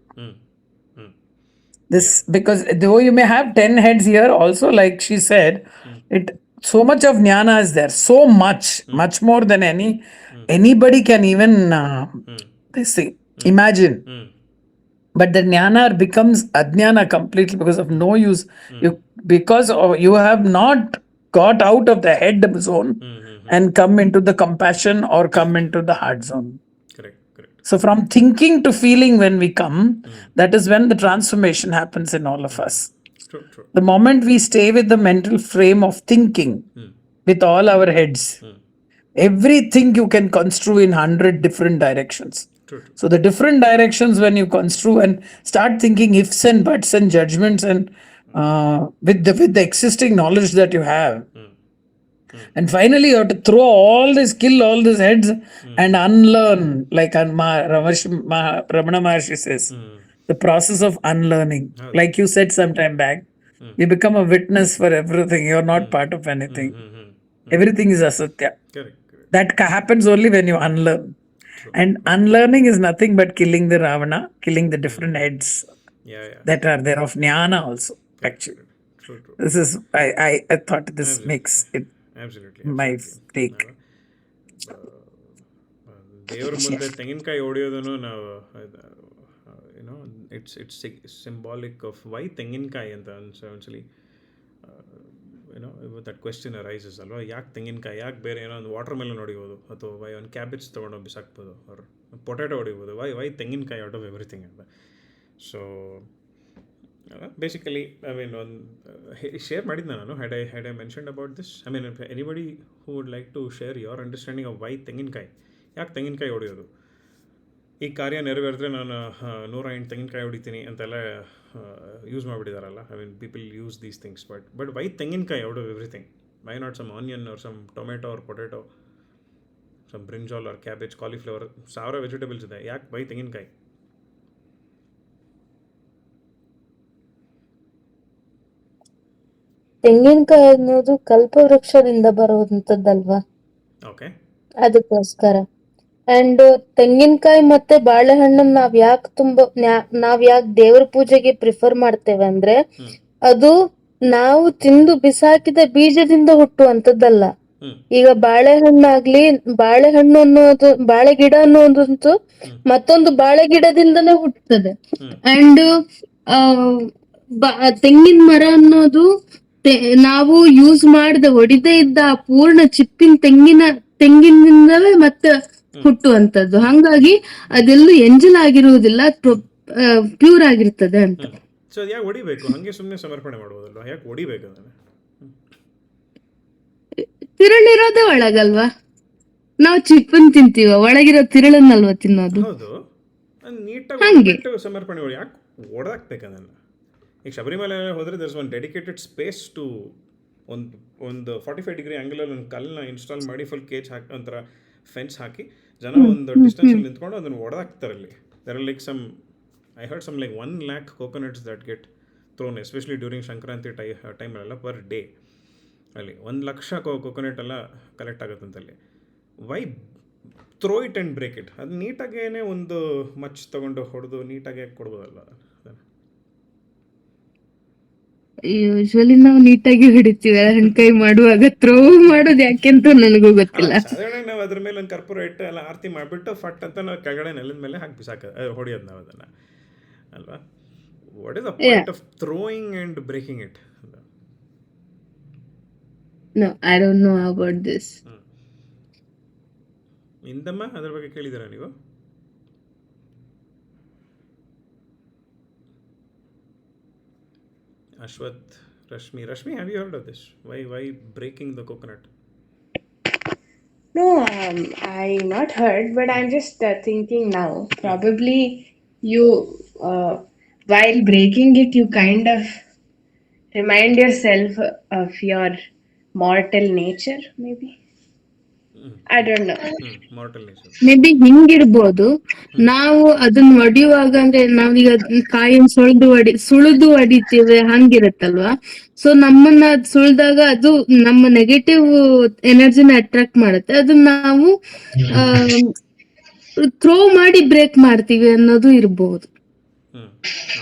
This, because though you may have 10 heads here also, like she said, it so much of jnana is there, so much more than anybody can even imagine. But the jnana becomes ajnana completely because of no use. Because you have not got out of the head zone and come into the compassion or come into the heart zone. Correct. So from thinking to feeling, when we come, that is when the transformation happens in all of us. True. The moment we stay with the mental frame of thinking with all our heads, everything you can construe in 100 different directions. True. So the different directions, when you construe and start thinking ifs and buts and judgments, and with the existing knowledge that you have, and finally you have to throw all this, kill all these heads and unlearn, like Ramana Maharshi says, the process of unlearning. Like you said some time back, you become a witness for everything. You're not part of anything. Everything is asatya. Correct. That happens only when you unlearn. And unlearning is nothing but killing the Ravana, killing the different heads that are there of jnana also, actually. True. This is, I thought this makes it my take. ದೇವ್ರ ಮುಂದೆ ತೆಂಗಿನಕಾಯಿ ಹೊಡೆಯೋದನ್ನು ನಾವು, it's symbolic of why ತೆಂಗಿನಕಾಯಿ ಅಂತ ಒಂದ್ಸಲಿ that question arises, ಅಲ್ವಾ? ಯಾಕೆ ತೆಂಗಿನಕಾಯಿ, ಯಾಕೆ ಬೇರೆ ಏನೋ ಒಂದು ವಾಟರ್ ಮೆಲನ್ ಹೊಡಿಬೋದು, ಅಥವಾ ಒಂದು ಕ್ಯಾಬೇಜ್ ತೊಗೊಂಡೋಗಿ ಬಿಸಾಕ್ಬೋದು, ಅವ್ರು ಪೊಟ್ಯಾಟೊ ಹೊಡಿಬೋದು, ವೈ ತೆಂಗಿನಕಾಯಿ ಔಟ್ ಆಫ್ ಎವ್ರಿಥಿಂಗ್ ಅಂತ. ಸೊ ಬೇಸಿಕಲಿ ಒಂದು ಶೇರ್ ಮಾಡಿದ್ದೆ ನಾನು, had I mentioned about this. Anybody who would like to share your understanding of why ತೆಂಗಿನಕಾಯಿ, ಯಾಕೆ ತೆಂಗಿನಕಾಯಿ ಹೊಡೆಯೋದು? ಈ ಕಾರ್ಯ ನೆರವೇರಿದ್ರೆ ನಾನು 108 ತೆಂಗಿನಕಾಯಿ ಹೊಡಿತೀನಿ ಅಂತೆಲ್ಲ ಯೂಸ್ ಮಾಡಿಬಿಟ್ಟಿದಾರಲ್ಲ. People use these things, but why ತೆಂಗಿನಕಾಯಿ out of everything? Why not some onion or some tomato or potato, some brinjal or cabbage, cauliflower, 1000 vegetables ಇದೆ, ಯಾಕೆ ವೈ ತೆಂಗಿನಕಾಯಿ? ತೆಂಗಿನಕಾಯಿ ಅನ್ನೋದು ಕಲ್ಪವೃಕ್ಷದಿಂದ ಬರುವಂತದ್ದಲ್ವಾ? ಓಕೆ, ಅದಕ್ಕೋಸ್ಕರ ಅಂಡ್ ತೆಂಗಿನಕಾಯಿ ಮತ್ತೆ ಬಾಳೆಹಣ್ಣನ್ನ ನಾವ್ ಯಾಕೆ ದೇವ್ರ ಪೂಜೆಗೆ ಪ್ರಿಫರ್ ಮಾಡ್ತೇವೆ ಅಂದ್ರೆ ಅದು ನಾವು ತಿಂದು ಬಿಸಾಕಿದ ಬೀಜದಿಂದ ಹುಟ್ಟುವಂತದ್ದಲ್ಲ. ಈಗ ಬಾಳೆಹಣ್ಣು ಅನ್ನೋದು ಬಾಳೆ ಗಿಡ ಅನ್ನೋದಂತೂ ಮತ್ತೊಂದು ಬಾಳೆ ಗಿಡದಿಂದನೇ ಹುಟ್ಟುತ್ತದೆ. ಅಂಡ್ ತೆಂಗಿನ ಮರ ಅನ್ನೋದು ನಾವು ಯೂಸ್ ಮಾಡದೆ ಹೊಡಿದೇ ಇದ್ದ ಆ ಪೂರ್ಣ ಚಿಪ್ಪಿನ ತೆಂಗಿನಿಂದಲೇ ಮತ್ತೆ ಹುಟ್ಟುವಂತದ್ದು. ಹಂಗಾಗಿ ಅದೆಲ್ಲೂ ಎಂಜಲ್ ಆಗಿರುವುದಿಲ್ಲ, ಪ್ಯೂರ್ ಆಗಿರ್ತದೆ ಅಂತ. ಸೊ ಅದು ಯಾಕೆ ಹೊಡಿಬೇಕು? ಹಾಗೆ ಸುಮ್ಮನೆ ಸಮರ್ಪಣೆ ಮಾಡ್ಬೋದಲ್ವಾ? ಯಾಕೆ ಹೊಡಿಬೇಕು ಅದನ್ನು? ತಿರುಳಿರೋದೇ ಒಳಗಲ್ವಾ? ನಾವು ಚಿಪ್ಪನ್ ತಿಂತೀವ, ಒಳಗಿರೋ ತಿರುಳನ್ನಲ್ವಾ ತಿನ್ನೋದು? ಹೌದು, ನೀಟಾಗಿ ಹೊಡೆದ್ಬಿಟ್ಟು ಸಮರ್ಪಣೆ ಮಾಡಿ. ಯಾಕೆ ಹೊಡೆದಾಕ್ಬೇಕು ಅದನ್ನು? ಈಗ ಶಬರಿಮಲೆ ಹೋದರೆ there's one dedicated space to ಒಂದು 45 ಡಿಗ್ರಿ ಆ್ಯಂಗಲಲ್ಲಿ ಒಂದು ಕಲ್ಲನ್ನ ಇನ್ಸ್ಟಾಲ್ ಮಾಡಿ ಫುಲ್ ಕೇಜ್ ಹಾಕಿ ಒಂಥರ ಫೆನ್ಸ್ ಹಾಕಿ ಜನ ಒಂದು ಡಿಸ್ಟೆನ್ಸಲ್ಲಿ ನಿಂತ್ಕೊಂಡು ಅದನ್ನು ಹೊಡೆದಾಕ್ತಾರಲ್ಲಿ. There are like I heard some like 1 lakh coconuts that get thrown, especially during Sankranti ಟೈಮಲ್ಲೆಲ್ಲ ಪರ್ ಡೇ ಅಲ್ಲಿ 1 ಲಕ್ಷ ಕೋಕೋನಟ್ ಎಲ್ಲ ಕಲೆಕ್ಟ್ ಆಗುತ್ತಂತಲ್ಲಿ. Why throw it and break it? ಅದು ನೀಟಾಗೇನೆ ಒಂದು ಮಚ್ ತೊಗೊಂಡು ಹೊಡೆದು ನೀಟಾಗೆ ಕೊಡ್ಬೋದಲ್ಲ. ಯೂಶ್ವಲಿ ನಾವು ನೀಟಾಗಿ ಹಿಡಿತೀವಿ, ಹಣ್ಕಾಯಿ ಮಾಡುವಾಗ ಥ್ರೋ ಮಾಡೋದು ಯಾಕೆ ಅಂತ ನನಗೂ ಗೊತ್ತಿಲ್ಲ. ಸಾಧಾರಣ ನಾವು ಅದ್ರ ಮೇಲೆ ಒಂದು ಕರ್ಪೂರ ಇಟ್ಟು ಎಲ್ಲ ಆರತಿ ಮಾಡಿಬಿಟ್ಟು ಫಟ್ ಅಂತ ನಾವು ಕೆಳಗಡೆ ನೆಲದ ಮೇಲೆ ಹಾಕಿ ಹೊಡಿಯೋದು ನಾವು ಅದನ್ನು ಅಲ್ವಾ? What is the point of throwing and breaking it? No, I don't know about this. ಇಂದಮ್ಮ ಅದ್ರ ಬಗ್ಗೆ ಕೇಳಿದ್ದೀರಾ ನೀವು? Ashwath, Rashmi, have you heard of this? Why breaking the coconut? No, I not heard, but I'm just thinking now. Probably you, while breaking it, you kind of remind yourself of your mortal nature, maybe. I don't know. Mortal nature. Maybe ಹಿಂಗಿರ್ಬೋದು. ನಾವು ಅದನ್ನ ಹೊಡಿಯುವಾಗ ಅಂದ್ರೆ ನಾವೀಗ ಕಾಯಿನ ಸುಳಿದು ಹೊಡಿತೀವಿ, ಹಂಗಿರತ್ತಲ್ವಾ? So ನಮ್ಮನ್ನ ಅದ್ ಸುಳ್ದಾಗ ಅದು ನಮ್ಮ ನೆಗೆಟಿವ್ ಎನರ್ಜಿನ ಅಟ್ರಾಕ್ಟ್ ಮಾಡುತ್ತೆ. ಅದನ್ನ ನಾವು ಥ್ರೋ ಮಾಡಿ ಬ್ರೇಕ್ ಮಾಡ್ತೀವಿ ಅನ್ನೋದು ಇರ್ಬೋದು.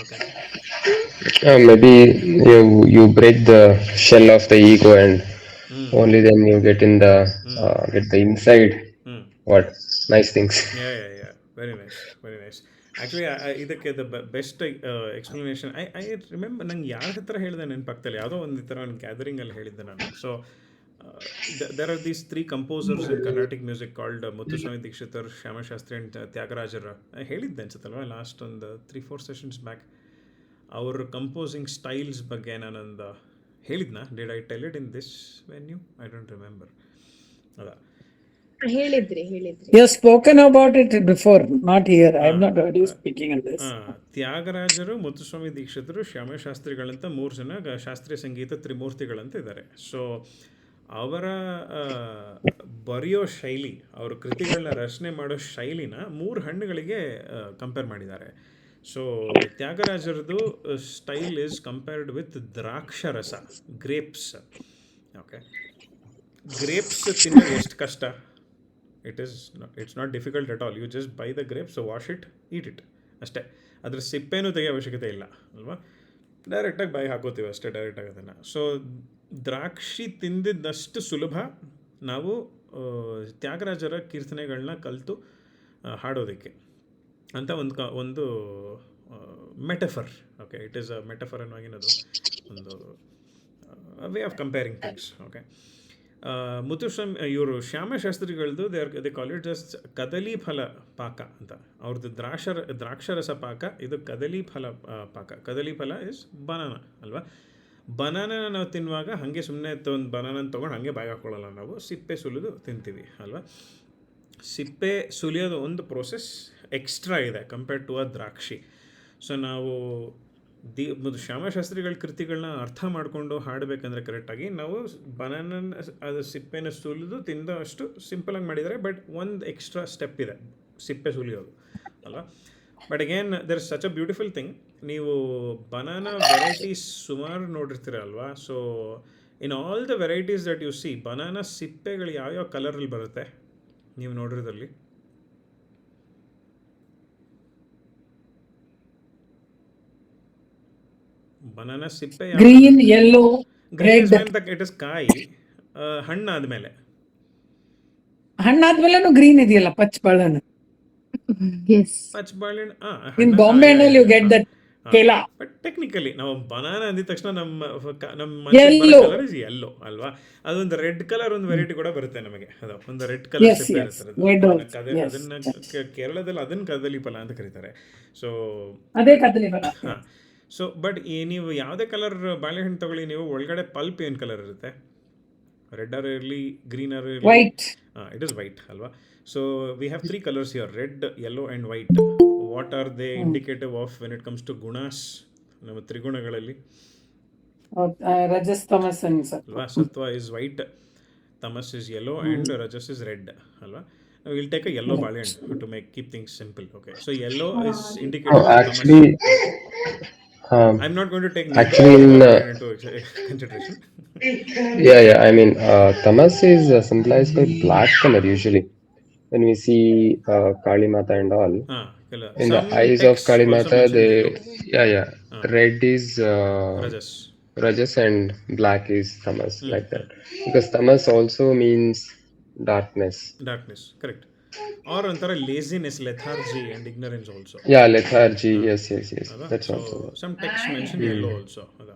Okay. Maybe you break the shell of the ego and only then you get the inside. What nice things. Yeah. Very nice. Actually, ಇದಕ್ಕೆ the best explanation I remember, ನಂಗೆ ಯಾರ ಹತ್ರ ಹೇಳಿದೆ ನೆನಪಾಗ್ತಲ್ಲ, ಯಾವುದೋ ಒಂದು ಥರ ಒಂದು ಗ್ಯಾದರಿಂಗಲ್ಲಿ ಹೇಳಿದ್ದೆ ನಾನು. So there are these 3 composers in Carnatic music called Muthuswami Dikshitar, Shyamashastri and ತ್ಯಾಗರಾಜರ. ಹೇಳಿದ್ದೆ ಅನ್ಸುತ್ತಲ್ವ ಲಾಸ್ಟ್ ಒಂದು 3-4 ಸೆಷನ್ಸ್ ಬ್ಯಾಕ್. ಅವ್ರ ಕಂಪೋಸಿಂಗ್ ಸ್ಟೈಲ್ಸ್ ಬಗ್ಗೆ ನಾನೊಂದು ಹೇಳಿದ್ನಾ? Did I tell it in this venue? I don't remember. ಅದ ಹೇಳಿದ್ರಿ. You have spoken about it before, not here. I have not heard you speaking on this. ತ್ಯಾಗರಾಜರು, Muthuswamy ದೀಕ್ಷಿತರು, ಶ್ಯಾಮಶಾಸ್ತ್ರಿಗಳಂತ 3 ಜನ ಶಾಸ್ತ್ರೀಯ ಸಂಗೀತ ತ್ರಿಮೂರ್ತಿಗಳಂತ ಇದ್ದಾರೆ. ಸೊ ಅವರ ಬರೆಯೋ ಶೈಲಿ, ಅವ್ರ ಕೃತಿಗಳನ್ನ ರಚನೆ ಮಾಡೋ ಶೈಲಿನ 3 ಹಣ್ಣುಗಳಿಗೆ ಕಂಪೇರ್ ಮಾಡಿದ್ದಾರೆ. ಸೊ ತ್ಯಾಗರಾಜರದು ಸ್ಟೈಲ್ ಈಸ್ ಕಂಪೇರ್ಡ್ ವಿತ್ ದ್ರಾಕ್ಷರಸ, ಗ್ರೇಪ್ಸ್. ಓಕೆ, ಗ್ರೇಪ್ಸ್ ತಿನ್ನೋದು ಎಷ್ಟು ಕಷ್ಟ? It's not difficult at all. You just buy the grapes, wash it, eat it ಅಷ್ಟೇ. ಅದ್ರ ಸಿಪ್ಪೇನೂ ತೆಗೆಯೋ ಅವಶ್ಯಕತೆ ಇಲ್ಲ ಅಲ್ವಾ? ಡೈರೆಕ್ಟಾಗಿ ಬಾಯಿ ಹಾಕೋತೀವಿ ಅಷ್ಟೇ, ಡೈರೆಕ್ಟಾಗಿ ಅದನ್ನು. ಸೊ ದ್ರಾಕ್ಷಿ ತಿಂದಿದ್ದಷ್ಟು ಸುಲಭ ನಾವು ತ್ಯಾಗರಾಜರ ಕೀರ್ತನೆಗಳನ್ನ ಕಲಿತು ಹಾಡೋದಕ್ಕೆ ಅಂತ ಒಂದು metaphor. Okay, it is a metaphor ಅನ್ನೋಗಿನದು ಒಂದು way of comparing things. Okay, Muthuswami ಇವರು ಶ್ಯಾಮಶಾಸ್ತ್ರಿಗಳದ್ದು ದೇ ಕಾಲ್ ಇಟ್ ಜಸ್ಟ್ ಕದಲಿ ಫಲ ಪಾಕ ಅಂತ. ಅವ್ರದ್ದು ದ್ರಾಕ್ಷರಸ ಪಾಕ, ಇದು ಕದಲಿ ಫಲ ಪಾಕ. ಕದಲಿ ಫಲ ಇಸ್ ಬನಾನಾ ಅಲ್ವಾ? ಬನಾನ ನಾವು ತಿನ್ನುವಾಗ ಹಾಗೆ ಸುಮ್ಮನೆ ಒಂದು ಬನಾನ ತೊಗೊಂಡು ಹಾಗೆ ಬಾಯಿ ಹಾಕ್ಕೊಳ್ಳಲ್ಲ ನಾವು, ಸಿಪ್ಪೆ ಸುಲಿದು ತಿಂತೀವಿ ಅಲ್ವಾ? ಸಿಪ್ಪೆ ಸುಲಿಯೋದು ಒಂದು ಪ್ರೋಸೆಸ್ ಎಕ್ಸ್ಟ್ರಾ ಇದೆ ಕಂಪೇರ್ಡ್ ಟು ಅ ದ್ರಾಕ್ಷಿ. ಸೊ ನಾವು ಶ್ಯಾಮಶಾಸ್ತ್ರಿಗಳ ಕೃತಿಗಳನ್ನ ಅರ್ಥ ಮಾಡಿಕೊಂಡು ಹಾಡಬೇಕಂದ್ರೆ ಕರೆಕ್ಟಾಗಿ ನಾವು ಬನಾನ ಅದು ಸಿಪ್ಪೆನ ಸುಲಿದು ತಿಂದೋ ಅಷ್ಟು ಸಿಂಪಲಾಗಿ ಮಾಡಿದ್ದಾರೆ. ಬಟ್ ಒಂದು ಎಕ್ಸ್ಟ್ರಾ ಸ್ಟೆಪ್ ಇದೆ, ಸಿಪ್ಪೆ ಸುಲಿಯೋದು ಅಲ್ವಾ? But again there is such a beautiful thing. ನೀವು ಬನಾನಾ ವೆರೈಟೀಸ್ ಸುಮಾರು ನೋಡಿರ್ತೀರ ಅಲ್ವಾ? So in all the varieties that you see, banana ಸಿಪ್ಪೆಗಳು ಯಾವ್ಯಾವ ಕಲರಲ್ಲಿ ಬರುತ್ತೆ ನೀವು ನೋಡಿರೋದ್ರಲ್ಲಿ? ಬನಾನಾ ಸಿಪ್ಪೆ ಯಾವಾಗ Green, yellow, green is red. When the it is ಕಾಯಿ ಹಣ್ಣಾದ್ಮೇಲೆ. ಹಣ್ಣಾದ್ಮೇಲೆನೂ ಗ್ರೀನ್ ಇದೆಯಲ್ಲ ಪಚ್ಚ ಬಾಳೆಹಣ್ಣು. ಎಸ್. ಪಚ್ಚ ಬಾಳೆಹಣ್ಣು In ಹಣ್ಣ Bombay yeah and yeah you get ಹಾಂ that ಹಾಂ. kela. ಬಟ್ ಟೆಕ್ನಿಕಲಿ ನಾವು ಬನಾನಾ ಅಂದಿದ ತಕ್ಷಣ ನಮ್ಮ ಮನಸ್ಸಿಗೆ ಬರೋ Yellow. ಕಲರ್ ಇಸ್ ಯೆಲ್ಲೋ ಅಲ್ವಾ. ಅದೊಂದು ರೆಡ್ ಕಲರ್ ಒಂದು ವೆರೈಟಿ ಕೂಡ ಬರುತ್ತೆ ನಮಗೆ. ಅದು ಒಂದು ರೆಡ್ ಕಲರ್ Yes, ಸಿಪ್ಪೆ yes. ಇರುತ್ತೆ ಅದು. Red ಅದನ್ನು also. Yes. ಅದನ್ನು ಕೇರಳದಲ್ಲಿ ಅದನ್ನು ಕದಲಿ ಫಲ ಅಂತ ಕರೀತಾರೆ. ಸೊ ಅದೇ ಕದಲಿ ಫಲ. ಹಾಂ. ಸೊ ಬಟ್ ನೀವು ಯಾವುದೇ ಕಲರ್ ಬಾಳೆಹಣ್ಣು ತಗೊಳ್ಳಿ, ನೀವು ಒಳಗಡೆ ಪಲ್ಪ್ ಏನು ಕಲರ್ ಇರುತ್ತೆ? ರೆಡ್ ಆರ್ ಇರಲಿ, ಗ್ರೀನ್ ಆರ್ ಇರಲಿ, White. ಇಟ್ ಇಸ್ ವೈಟ್ ಅಲ್ವಾ. So we have 3 colours here: red, yellow and white. What are they indicative of when it comes to gunas? ನಮ್ಮ ತ್ರಿಗುಣಗಳಲ್ಲಿ Rajas, tamas and ಅಲ್ವಾ, sattva. Sattva is white, tamas is yellow and rajas is red ಅಲ್ವಾ. Will take a yellow balehannu to keep things simple. Okay, so yellow is No, indicative of ತಮಸ್. actually, um, I am not going to take neither actually red in nor green into consideration. yeah, I mean, tamas is symbolized by black color usually. When we see Kali Mata and all, ಹಾಂ, in the some eyes of text Kali also Mata, mention they yellow. yeah, red is rajas. Rajas and black is tamas, like that. Because tamas also means darkness. Darkness, correct. Or ಒಂಥರ laziness, lethargy and ignorance also Yeah, lethargy. Yes, ಅಲ್ವಾ. that's so also there. Some text mention yellow also ಅದ.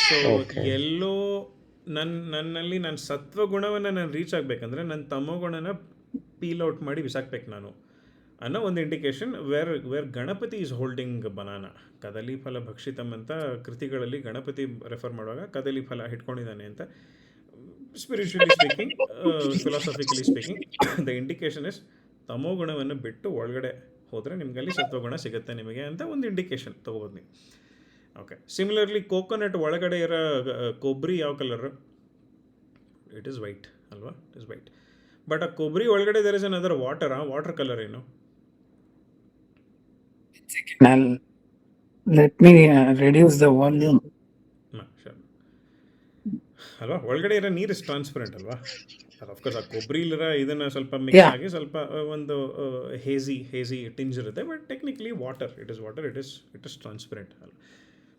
So Okay. ಎಲ್ಲೋ ನನ್ನಲ್ಲಿ ನಾನು ಸತ್ವಗುಣವನ್ನು ನಾನು reach ಆಗಬೇಕಂದ್ರೆ ನನ್ನ ತಮೋಗುಣನ peel out ಮಾಡಿ ಬಿಸಾಕ್ಬೇಕು ನಾನು ಅನ್ನೋ ಒಂದು indication. Where Ganapati is holding banana. ಕದಲಿ ಫಲ ಭಕ್ಷಿತಮ್ ಅಂತ ಕೃತಿಗಳಲ್ಲಿ ಗಣಪತಿ ರೆಫರ್ ಮಾಡುವಾಗ ಕದಲಿ ಫಲ ಹಿಡ್ಕೊಂಡಿದ್ದಾನೆ ಅಂತ. Spiritually speaking, philosophically speaking, the indication is ತಮೋಗುಣವನ್ನು ಬಿಟ್ಟು ಒಳಗಡೆ ಹೋದರೆ ನಿಮ್ಗೆ ಅಲ್ಲಿ ಸತ್ವಗುಣ ಸಿಗುತ್ತೆ ನಿಮಗೆ ಅಂತ ಒಂದು ಇಂಡಿಕೇಶನ್ ತೊಗೋಬೋದು ನೀವು. ಓಕೆ, ಸಿಮಿಲರ್ಲಿ ಕೋಕೋನಟ್ ಒಳಗಡೆ ಇರೋ ಕೊಬ್ಬರಿ ಯಾವ ಕಲರ್? ಇಟ್ ಈಸ್ ವೈಟ್ ಅಲ್ವಾ, ಇಟ್ ಇಸ್ ವೈಟ್. ಬಟ್ ಆ ಕೊಬ್ಬರಿ ಒಳಗಡೆ ದರ್ ಇಸ್ ಅನದರ್ ವಾಟರ್. ಆ ವಾಟರ್ ಕಲರ್ ಏನು? Let me reduce the volume. ಹಾಂ, ಶೋರ್ ಅಲ್ವಾ. ಒಳಗಡೆ ಇರೋ ನೀರು ಇಸ್ ಟ್ರಾನ್ಸ್ಪರೆಂಟ್ ಅಲ್ವಾ. ಅದು ಅಫ್ಕೋರ್ಸ್ ಆ ಕೊಬ್ಬರಿಲಿರೋ ಇದನ್ನು ಸ್ವಲ್ಪ ಮಿಕ್ಸ್ Yeah. ಆಗಿ ಸ್ವಲ್ಪ ಒಂದು ಹೇಸಿ ಟಿಂಜ್ ಇರುತ್ತೆ. But technically water, it is transparent ಅಲ್ಲ.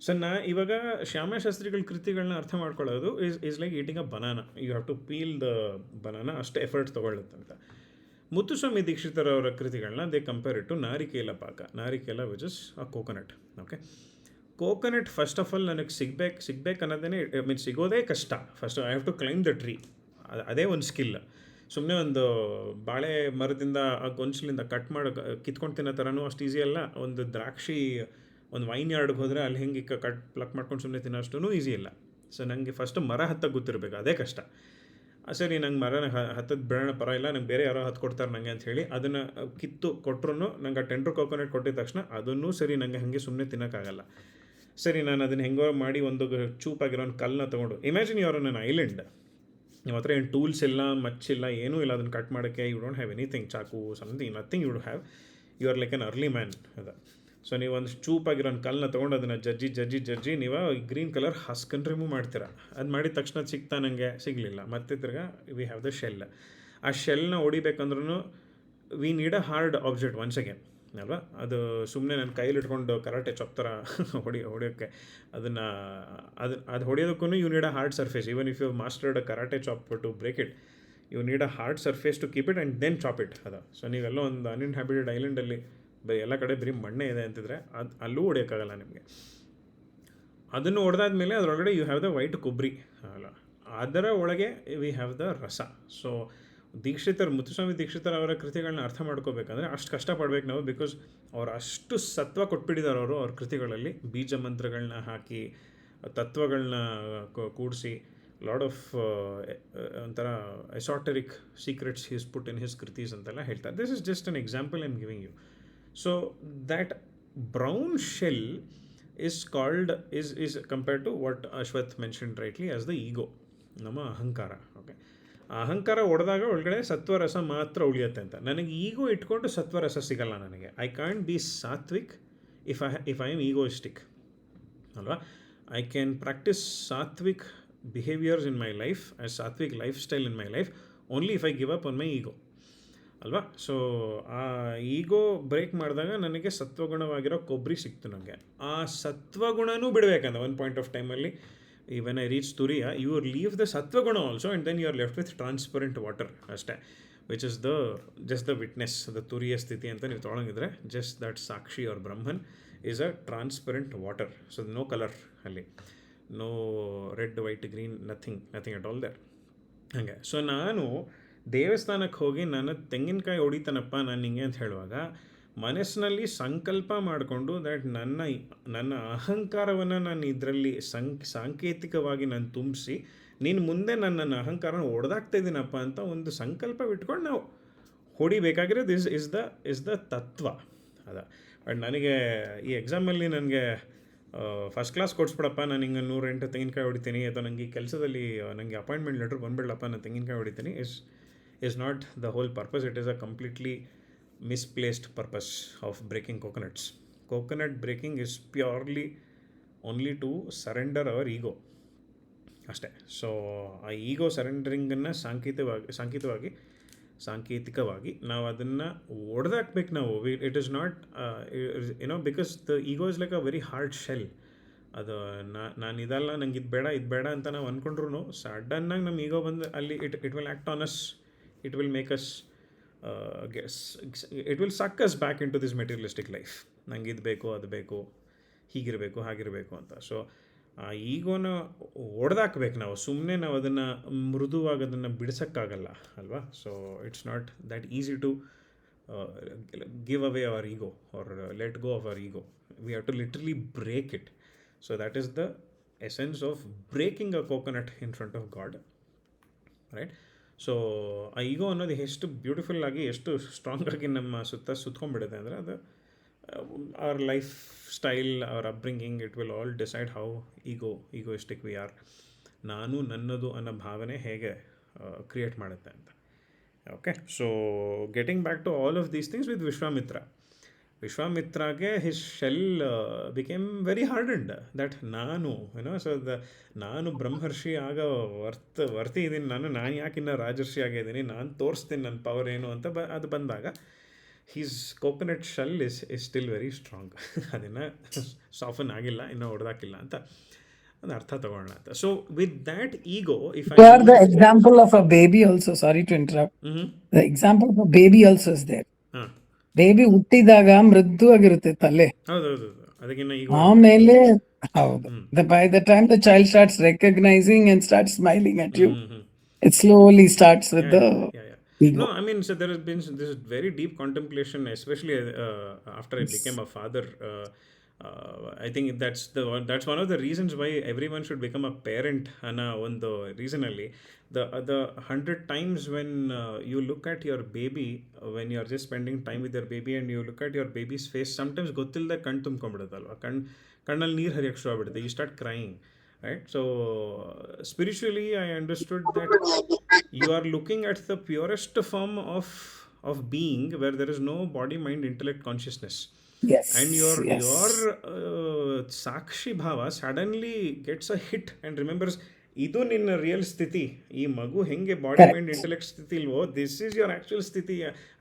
ಸೊ ಇವಾಗ ಶ್ಯಾಮಶಾಸ್ತ್ರಿಗಳ ಕೃತಿಗಳನ್ನ ಅರ್ಥ ಮಾಡ್ಕೊಳ್ಳೋದು is like eating a banana. You have to peel the banana, ಅಷ್ಟು ಎಫರ್ಟ್ ತೊಗೊಳ್ಳುತ್ತಂತ. ಮುತ್ತುಸ್ವಾಮಿ ದೀಕ್ಷಿತರವರ ಕೃತಿಗಳನ್ನ ದೇ ಕಂಪೇರ್ ಇಟ್ಟು narikela paka, narikela which is a coconut. Okay, coconut first of all ನನಗೆ ಸಿಗ್ಬೇಕು ಅನ್ನೋದೇ ಮೀನ್ಸ್ ಸಿಗೋದೇ ಕಷ್ಟ. First I have to climb the tree. ಅದೇ ಒಂದು ಸ್ಕಿಲ್. ಸುಮ್ಮನೆ ಒಂದು ಬಾಳೆ ಮರದಿಂದ ಆ ಗೊಂಚಲಿಂದ ಕಟ್ ಮಾಡಿ ಕಿತ್ಕೊಂಡು ತಿನ್ನೋ ಥರನೂ ಅಷ್ಟು ಈಸಿ ಅಲ್ಲ. ಒಂದು ದ್ರಾಕ್ಷಿ ಒಂದು ವೈನ್ ಯಾರ್ಡ್ಗೆ ಹೋದರೆ ಅಲ್ಲಿ ಹೆಂಗೆ ಪ್ಲಕ್ ಮಾಡ್ಕೊಂಡು ಸುಮ್ಮನೆ ತಿನ್ನೋಷ್ಟು ಈಸಿ ಇಲ್ಲ. ಸೊ ನನಗೆ ಫಸ್ಟ್ ಮರ ಹತ್ತಕ್ಕೆ ಗೊತ್ತಿರಬೇಕು, ಅದೇ ಕಷ್ಟ. ಸರಿ, ನಂಗೆ ಮರನ ಹತ್ತದ ಬೇಡ ಪರವಾಗಿಲ್ಲ, ನಂಗೆ ಬೇರೆ ಯಾರೋ ಹತ್ತು ಕೊಡ್ತಾರೆ ನನಗೆ ಅಂತ ಹೇಳಿ ಅದನ್ನು ಕಿತ್ತು ಕೊಟ್ಟರು ನಂಗೆ ಆ ಟೆಂಡ್ರ್ ಕೋಕೋನಟ್ ಕೊಟ್ಟಿದ ತಕ್ಷಣ ಅದನ್ನೂ ಸರಿ ನನಗೆ ಹಾಗೆ ಸುಮ್ಮನೆ ತಿನ್ನೋಕ್ಕಾಗಲ್ಲ. ಸರಿ, ನಾನು ಅದನ್ನು ಹೆಂಗೋ ಮಾಡಿ ಒಂದು ಚೂಪಾಗಿರೋ ಒಂದು ಕಲ್ಲನ್ನ ತೊಗೊಂಡು, ಇಮ್ಯಾಜಿನ್ ಯುವರ್ ನನ್ನ ಐಲ್ಯಾಂಡ್, ನಿಮ್ಮ ಹತ್ರ ಏನು ಟೂಲ್ಸ್ ಇಲ್ಲ, ಮಚ್ಚಿಲ್ಲ, ಏನೂ ಇಲ್ಲ ಅದನ್ನು ಕಟ್ ಮಾಡೋಕ್ಕೆ. You don't have anything, chaku something, nothing you do have. You are like an early man ಅದ. ಸೊ ನೀವು ಒಂದು ಚೂಪಾಗಿರೋ ಒಂದು ಕಲ್ಲನ್ನ ತೊಗೊಂಡು ಅದನ್ನು ಜಜ್ಜಿ ನೀವು ಗ್ರೀನ್ ಕಲರ್ ಹಸ್ಕನ್ನು ರಿಮೂವ್ ಮಾಡ್ತೀರಾ. ಅದು ಮಾಡಿದ ತಕ್ಷಣ ಸಿಗ್ತಾ ನನಗೆ ಸಿಗಲಿಲ್ಲ. ಮತ್ತೆ ತಿರ್ಗಾ ವಿ ಹ್ಯಾವ್ ದ ಶೆಲ್. ಆ ಶೆಲ್ನ ಹೊಡಿಬೇಕಂದ್ರೂ we need a hard object once again ಅಲ್ವಾ. ಅದು ಸುಮ್ಮನೆ ನನ್ನ ಕೈಯಲ್ಲಿ ಇಟ್ಕೊಂಡು ಕರಾಟೆ ಚಾಪ್ ಥರ ಹೊಡಿಯೋಕ್ಕೆ ಅದು ಹೊಡೆಯೋದಕ್ಕೂ you need a hard surface. Even if you mastered a karate chop to break it, you need a hard surface to keep it and then chop it. ಅದು ಸೊ ನೀವೆಲ್ಲ ಒಂದು ಅನ್ಇನ್ಹ್ಯಾಬಿಟೆಡ್ ಐಲ್ಯಾಂಡಲ್ಲಿ ಎಲ್ಲ ಕಡೆ ಬರೀ ಮಣ್ಣೆ ಇದೆ ಅಂತಿದ್ರೆ ಅಲ್ಲೂ ಹೊಡೆಯೋಕ್ಕಾಗಲ್ಲ ನಿಮಗೆ. ಅದನ್ನು ಹೊಡೆದಾದ್ಮೇಲೆ ಅದರೊಳಗಡೆ ಯು ಹ್ಯಾವ್ ದ ವೈಟ್ ಕೊಬ್ಬರಿ ಅಲ್ಲ, ಅದರ ಒಳಗೆ ವಿ ಹ್ಯಾವ್ ದ ರಸ. ಸೊ ಮುತ್ತುಸ್ವಾಮಿ ದೀಕ್ಷಿತರ್ ಅವರ ಕೃತಿಗಳನ್ನ ಅರ್ಥ ಮಾಡ್ಕೋಬೇಕಂದ್ರೆ ಅಷ್ಟು ಕಷ್ಟಪಡ್ಬೇಕು ನಾವು. ಬಿಕಾಸ್ ಅವ್ರು ಅಷ್ಟು ಸತ್ವ ಕೊಟ್ಬಿಟ್ಟಿದ್ದಾರೆ ಅವ್ರ ಕೃತಿಗಳಲ್ಲಿ. ಬೀಜ ಮಂತ್ರಗಳನ್ನ ಹಾಕಿ, ತತ್ವಗಳನ್ನ ಕೂಡಿಸಿ, ಲಾಡ್ ಆಫ್ ಒಂಥರ esoteric secrets he's put in his kritis ಅಂತೆಲ್ಲ ಹೇಳ್ತಾರೆ. This is just an example I am giving you. So that brown shell is called is compared to what Ashwath mentioned rightly as the ego, ನಮ್ಮ ಅಹಂಕಾರ. Okay, ಆ ಅಹಂಕಾರ ಹೊಡೆದಾಗ ಒಳಗಡೆ ಸತ್ವರಸ ಮಾತ್ರ ಉಳಿಯುತ್ತೆ ಅಂತ. ನನಗೆ ಈಗೋ ಇಟ್ಕೊಂಡು ಸತ್ವರಸ ಸಿಗಲ್ಲ ನನಗೆ. I can be sattvik if I am egoistic ಅಲ್ವಾ. I can practise sattvik behaviours in my life, sattvik lifestyle in my life only if I give up on my ego. ಅಲ್ವಾ? ಸೊ ಆ ಈಗೋ ಬ್ರೇಕ್ ಮಾಡಿದಾಗ ನನಗೆ ಸತ್ವಗುಣವಾಗಿರೋ ಕೊಬ್ಬರಿ ಸಿಕ್ತು ನನಗೆ. ಆ ಸತ್ವಗುಣನೂ ಬಿಡಬೇಕಂದ್ರೆ ಒಂದು ಪಾಯಿಂಟ್ ಆಫ್ ಟೈಮಲ್ಲಿ ಈ when I reach turiya you leave the sattvaguna also and then you are left with transparent water ಅಷ್ಟೇ, which is the just the witness, the ತುರಿಯ sthiti ಅಂತ ನೀವು ತೊಗೊಂಡಿದ್ರೆ just that sakshi or Brahman is a transparent water. So no colour ಅಲ್ಲಿ, no red white green, nothing at all there. ಹಾಗೆ so ನಾನು ದೇವಸ್ಥಾನಕ್ಕೆ ಹೋಗಿ ನಾನು ತೆಂಗಿನಕಾಯಿ ಹೊಡಿತಾನಪ್ಪ ನಾನು ಹಿಂಗೆ ಅಂತ ಹೇಳುವಾಗ ಮನಸ್ಸಿನಲ್ಲಿ ಸಂಕಲ್ಪ ಮಾಡಿಕೊಂಡು ದ್ಯಾಟ್ ನನ್ನ ಅಹಂಕಾರವನ್ನು ನಾನು ಇದರಲ್ಲಿ ಸಾಂಕೇತಿಕವಾಗಿ ನಾನು ತುಂಬಿಸಿ ನೀನು ಮುಂದೆ ನನ್ನ ಅಹಂಕಾರನ ಹೊಡೆದಾಗ್ತಾ ಇದ್ದೀನಪ್ಪ ಅಂತ ಒಂದು ಸಂಕಲ್ಪ ಇಟ್ಕೊಂಡು ನಾವು ಹೊಡಿಬೇಕಾಗಿರೋದು ಇಸ್ ದ ತತ್ವ ಅದ. ಬಟ್ ನನಗೆ ಈ ಎಕ್ಸಾಮಲ್ಲಿ ನನಗೆ ಫಸ್ಟ್ ಕ್ಲಾಸ್ ಕೊಡಿಸ್ಬಿಡಪ್ಪ, ನಾನು ಹಿಂಗೆ 108 ತೆಂಗಿನಕಾಯಿ ಹೊಡಿತೀನಿ, ಅಥವಾ ನನಗೆ ಈ ಕೆಲಸದಲ್ಲಿ ನನಗೆ ಅಪಾಯಿಂಟ್ಮೆಂಟ್ ಲೆಟ್ರ್ ಬಂದುಬಿಡಲಪ್ಪ ನಾನು ತೆಂಗಿನಕಾಯಿ ಹೊಡಿತೀನಿ is not the whole purpose. It is a completely misplaced purpose of breaking coconuts. Coconut breaking is purely only to surrender our ego ಅಷ್ಟೇ. ಸೊ ಆ ಈಗೋ ಸರೆಂಡರಿಂಗನ್ನು ಸಾಂಕೇತಿಕವಾಗಿ ನಾವು ಅದನ್ನು ಒಡೆದಾಕ್ಬೇಕು ನಾವು. It is not because the ego is like a very hard shell. ಅದು ನಾನು ಇದಲ್ಲ, ನಂಗೆ ಇದು ಬೇಡ ಅಂತ ನಾವು ಅಂದ್ಕೊಂಡ್ರು ಸಡನ್ನಾಗಿ ನಮ್ಮ ಈಗೋ ಬಂದು ಅಲ್ಲಿ it will act on us, it will make us it will suck us back into this materialistic life. ನಂಗೆ ಇದು ಬೇಕು, ಅದು ಬೇಕು, ಹೀಗಿರಬೇಕು, ಹಾಗಿರಬೇಕು ಅಂತ. ಸೊ ಆ ಈಗೋನ ಒಡೆದಾಕ್ಬೇಕು ನಾವು. ಸುಮ್ಮನೆ ನಾವು ಅದನ್ನು ಮೃದುವಾಗಿ ಅದನ್ನು ಬಿಡಿಸೋಕ್ಕಾಗಲ್ಲ ಅಲ್ವಾ? So it's not that easy to give away our ego or let go of our ego. We have to literally break it. So that is the essence of breaking a coconut in front of God, right? So ಆ ego ಅನ್ನೋದು ಎಷ್ಟು ಬ್ಯೂಟಿಫುಲ್ಲಾಗಿ, ಎಷ್ಟು ಸ್ಟ್ರಾಂಗಾಗಿ ನಮ್ಮ ಸುತ್ಕೊಂಡ್ಬಿಡುತ್ತೆ ಅಂದರೆ ಅದು our lifestyle, our upbringing, it will all decide how egoistic we are. ನಾನು ನನ್ನದು ಅನ್ನೋ ಭಾವನೆ ಹೇಗೆ ಕ್ರಿಯೇಟ್ ಮಾಡುತ್ತೆ ಅಂತ. Okay, so getting back to all of these things with ವಿಶ್ವಾಮಿತ್ರಾಗೆ his shell became very hardened that ನಾನು ಬ್ರಹ್ಮರ್ಷಿ ಆಗ ವರ್ತಿ ಇದ್ದೀನಿ, ನಾನು ಯಾಕಿನ್ನ ರಾಜರ್ಷಿ ಆಗಿದ್ದೀನಿ, ನಾನು ತೋರಿಸ್ತೀನಿ ನನ್ನ ಪವರ್ ಏನು ಅಂತ ಅದು ಬಂದಾಗ his coconut shell is still very strong. ಅದನ್ನು ಸಾಫನ್ ಆಗಿಲ್ಲ, ಇನ್ನೂ ಹೊಡೆದಾಕಿಲ್ಲ ಅಂತ ಒಂದು ಅರ್ಥ ತಗೊಳ್ಳೋಣ ಅಂತ. So with that ego, if You are the example of a baby also. Sorry to interrupt. The example of a baby also is there. Baby ಹುಟ್ಟಿದಾಗ ಮೃದುವಾಗಿರುತ್ತೆ ತಲೆ, ಹೌದೌದು, ಅದಕ್ಕಿಂತ ಈಗ ಆಮೇಲೆ ಹೌದು, by the time the child starts recognizing and starts smiling at you, it slowly starts with the ego. No, I mean, so there has been this very deep contemplation, especially after I became a father. I think that's one of the reasons why everyone should become a parent. Ana ಒಂದು ರೀಸನಲ್ಲಿ the 100 times when you look at your baby, when you are just spending time with your baby and you look at your baby's face, sometimes ಗೊತ್ತಿಲ್ಲದೆ ಕಣ್ಣು ತುಂಬ್ಕೊಂಡ್ಬಿಡುತ್ತಲ್ವ, ಕಣ್ಣಲ್ಲಿ ನೀರು ಹರಿಯಕ್ಕೆ ಶುರು ಆಗ್ಬಿಡುತ್ತೆ, you start crying, right? So spiritually I understood that you are looking at the purest form of being, where there is no body, mind, intellect, consciousness. Yes, And your ಸಾಕ್ಷಿ ಭಾವ suddenly gets a hit and remembers, ಇದು ನಿನ್ನ real ಸ್ಥಿತಿ, ಈ ಮಗು ಹೆಂಗೆ body mind intellect ಸ್ಥಿತಿ ಇಲ್ವೋ, this is your actual ಸ್ಥಿತಿ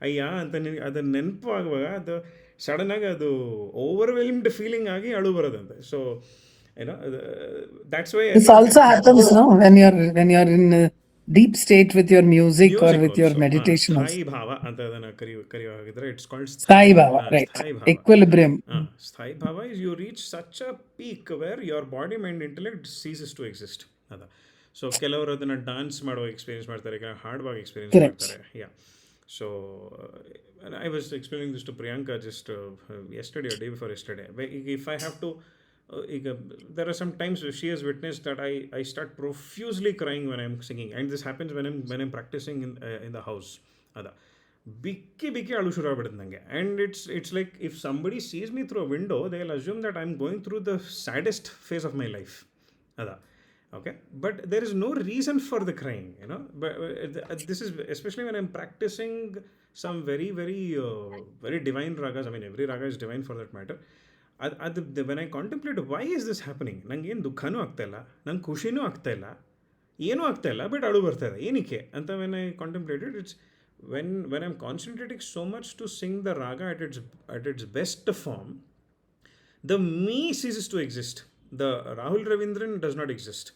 ಅಯ್ಯ ಅಂತ ನಿನಗೆ ಅದು ನೆನಪು ಆಗುವಾಗ ಅದು ಸಡನ್ನಾಗಿ ಅದು ಓವರ್ವೆಲ್ಮ್ಡ್ ಫೀಲಿಂಗ್ ಆಗಿ ಅಳು ಬರೋದಂತೆ. So that's why this also happens no when you're in a deep state with your music or with your meditation. ಸ್ಥಾಯಿ ಭಾವ ಅಂತ ಅದನ್ನು ಕರೆಯುವಾಗಿದ್ರೆ ಇಟ್ಸ್ ಕಾಲ್ಡ್ ಸ್ಥಾಯಿ ಭಾವ, right? Equilibrium. ಸ್ಥಾಯಿ ಭಾವ is you reach such a peak where your body mind intellect ceases to exist. ಅದ. So ಕೆಲವರು ಅದನ್ನು ಡಾನ್ಸ್ ಮಾಡುವಾಗ ಎಕ್ಸ್ಪೀರಿಯನ್ಸ್ ಮಾಡ್ತಾರೆ, ಹಾಡುವಾಗ ಎಕ್ಸ್ಪೀರಿಯನ್ಸ್ ಮಾಡ್ತಾರೆ. Yeah, so I was explaining this to Priyanka just yesterday or day before yesterday. If I have to ಈಗ there are some times she has witnessed that I start profusely crying when I'm singing, and this happens when I'm practicing in the house. ಅದ ಬಿಕ್ಕಿ ಅಳು ಶುರು ಆಗ್ಬಿಡುತ್ತೆ ನನಗೆ. And it's like if somebody sees me through a window, they will assume that I am going through the saddest phase of my life. ಅದ okay, but there is no reason for the crying, but this is especially when I'm practicing some very very very divine ragas. I mean, every raga is divine for that matter. When I contemplate why is this happening, ನಂಗೆ ಏನು ದುಃಖನೂ ಆಗ್ತಾಯಿಲ್ಲ, ನಂಗೆ ಖುಷಿನೂ ಆಗ್ತಾಯಿಲ್ಲ, ಏನೂ ಆಗ್ತಾಯಿಲ್ಲ, but ಅಳು ಬರ್ತಾಯಿದೆ ಏನಕ್ಕೆ ಅಂತ when I contemplated, it's when I'm concentrating so much to sing the raga at its best form, the me ceases to exist. The Rahul Ravindran does not exist.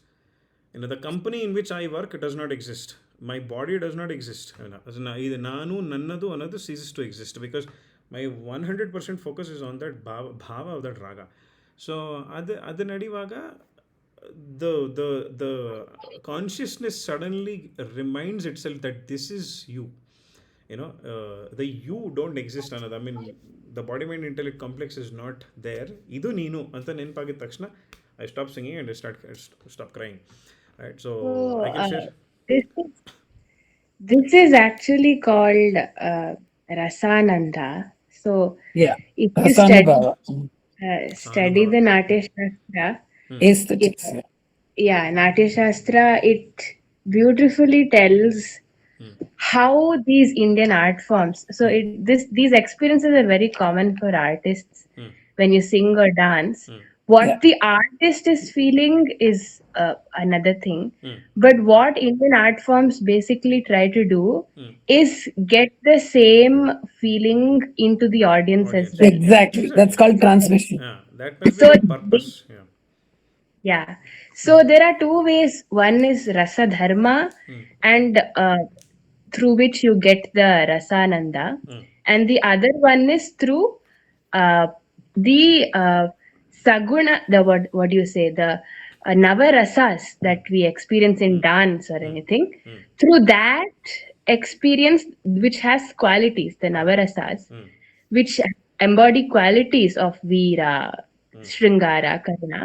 The company in which I work does not exist. My body does not exist. Either nanu, nannadu, another ceases to exist because my 100% focus is on that bhava of that raga. So, adu nadivaga, the consciousness suddenly reminds itself that this is you. The you don't exist another. I mean, the body mind intellect complex is not there. Idu neenu anta nenpagiದ ತಕ್ಷಣ I stop singing and I stop crying. Right, so So, I can share. this is this is actually called Rasananda. So, Yeah. if you Rasanubhava. study the Natya Shastra, it, Aesthetics. yeah, Natya Shastra, it beautifully tells how these Indian art forms. So these experiences are very common for artists when you sing or dance. What Yeah. the artist is feeling is another thing, but what Indian art forms basically try to do is get the same feeling into the audience as Audience. well. Yeah, Exactly. exactly. That's called transmission. Yeah, that must be So the purpose. Yeah. yeah. So there are two ways. One is rasa dharma, and through which you get the rasananda, and the other one is through uh, the saguna. The what do you say? The nava rasas that we experience in dance or anything. Through that experience, which has qualities, the nava rasas, which embody qualities of Veera, Sringara, Karuna.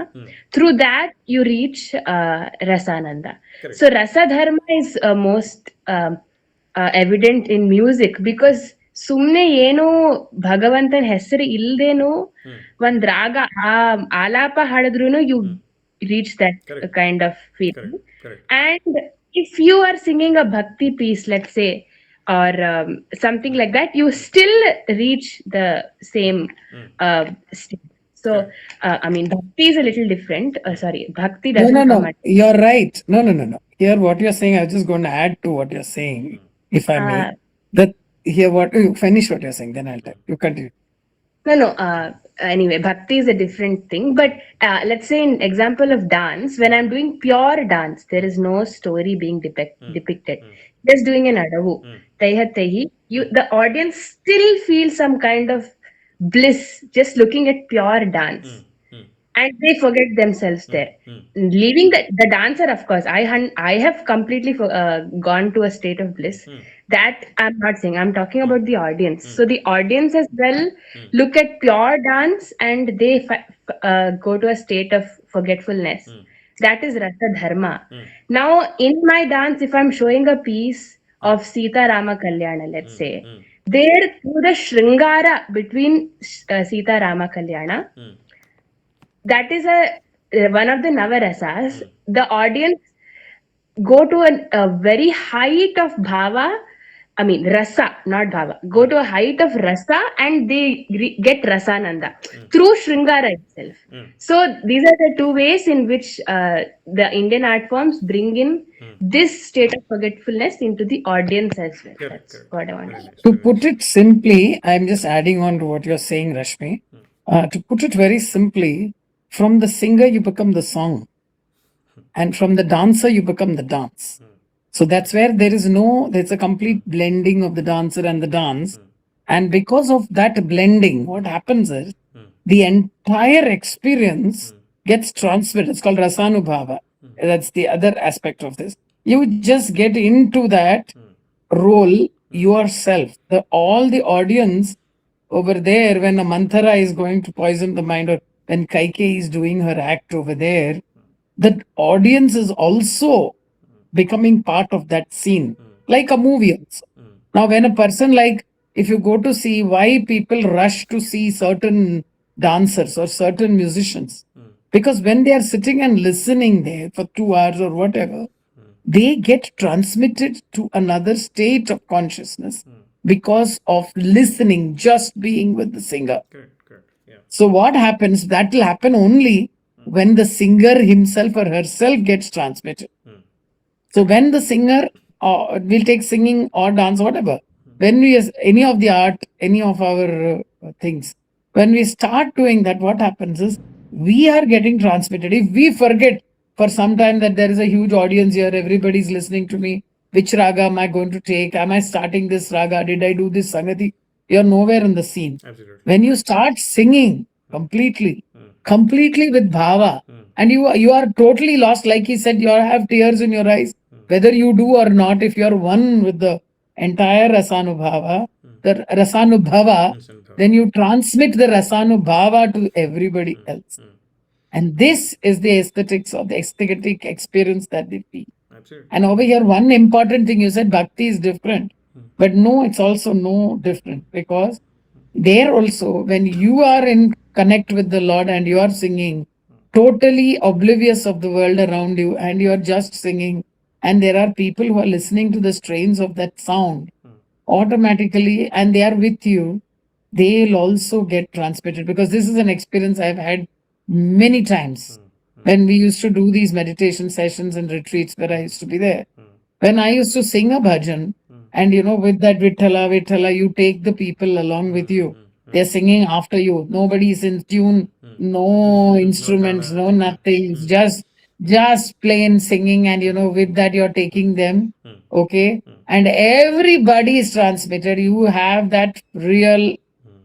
Through that, you reach Rasananda. Correct. So, Rasa Dharma is most evident in music because ಸುಮ್ನೆ ಏನು ಭಗವಂತನ ಹೆಸರು ಇಲ್ದೇನು ಒಂದ್ ರಾಗ ಆಲಾಪ ಹಾಡಿದ್ರು you reach that Correct. kind of feeling. Correct. And if you are singing a bhakti piece, let's say, or something like that, you still reach the same state. So, I mean, bhakti is a little different. Sorry, bhakti No, doesn't no, come no. at You're right. No, no, no, no. Here, what you're saying, I was just going to add to what you're saying, if I may. That here, what you finish what you're saying, then I'll tell you. Continue. No. Anyway, bhakti is a different thing. But let's say, in example of dance, when I'm doing pure dance, there is no story being depicted. Just doing an adavu, teha tehi. The audience still feels some kind of bliss just looking at pure dance, and they forget themselves there. Leaving the dancer, of course, I have completely gone to a state of bliss. That I'm not saying. I'm talking about the audience. So the audience as well look at pure dance and they go to a state of forgetfulness. That is Rasa Dharma. Now, in my dance, if I'm showing a piece of Sita Rama Kalyana, let's say, there through the Shringara between Sita Rama Kalyana, that is one of the Navarasas. The audience go to a very height of bhava. I mean, rasa, not bhava. Go to a height of rasa and they get rasananda through Shringara itself. So these are the two ways in which the Indian art forms bring in this state of forgetfulness into the audience as well. Correct. That's what I want Very to say. nice. To Very put nice. it simply, I'm just adding on to what you're saying, Rashmi. To put it very simply, from the singer, you become the song. And from the dancer, you become the dance. So that's where there's a complete blending of the dancer and the dance. And because of that blending, what happens is the entire experience gets transferred. It's called Rasanubhava. That's the other aspect of this. You just get into that role yourself. All the audience over there, when a Manthara is going to poison the mind, or when Kaikeyi is doing her act over there, the audience is also becoming part of that scene, like a movie also. Now, when a person, like, if you go to see why people rush to see certain dancers or certain musicians, because when they are sitting and listening there for 2 hours or whatever, they get transmitted to another state of consciousness because of listening, just being with the singer. Correct. Yeah. So what happens? That will happen only when the singer himself or herself gets transmitted. So when the singer or we'll take singing or dance, whatever. When any of the art, any of our things, when we start doing that, what happens is we are getting transmitted. If we forget for some time that there is a huge audience here, everybody's listening to me, which raga am I going to take? Am I starting this raga? Did I do this sangati? You're nowhere in the scene. Absolutely. When you start singing completely with bhava, and you are totally lost, like he said, you have tears in your eyes, whether you do or not. If you are one with the entire rasanubhava, the rasanubhava, then you transmit the rasanubhava to everybody else. And this is the aesthetics or the aesthetic experience that they feel. Absolutely. And over here, one important thing you said, bhakti is different. But no, it's also no different, because there also, when you are in connect with the Lord and you are singing, totally oblivious of the world around you, and you are just singing, and there are people who are listening to the strains of that sound automatically, and they are with you, they'll also get transmitted. Because this is an experience I've had many times when we used to do these meditation sessions and retreats where I used to be there. When I used to sing a bhajan, and with that Vithala, Vithala, you take the people along with you. They're singing after you. Nobody is in tune, no instruments, no nothing. It's just plain singing, and with that you're taking them. Okay. And everybody is transmitted. You have that real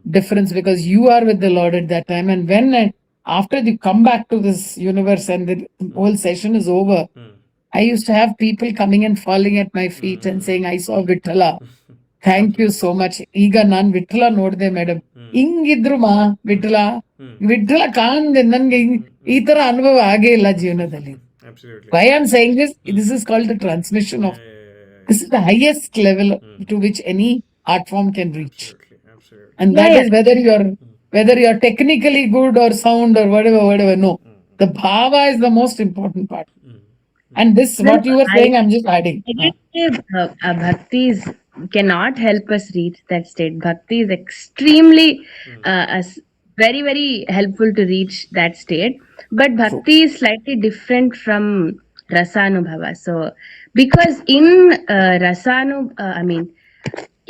difference because you are with the Lord at that time. And when after you come back to this universe and the whole session is over, I used to have people coming and falling at my feet and saying, I saw Vithala. Thank you so much. ಈಗ ನಾನ್ ವಿಠಲ ನೋಡ್ದೆ madam, ಹಿಂಗಿದ್ರು Vittala Vittala ಕಾಣ್ದೆ, ನನ್ಗೆ ಈ ತರ ಅನುಭವ ಆಗೇ ಇಲ್ಲ ಜೀವನದಲ್ಲಿ. Absolutely. Why I'm saying this is called the transmission of, this is the highest level to which any art form can reach. Absolutely. And that is whether you're technically good or sound or whatever, no. The bhava is the most important part. And this, what you were saying, I'm just adding. I did say bhakti cannot help us reach that state. Bhakti is extremely very, very helpful to reach that state. But bhakti is slightly different from rasanubhava. So, because in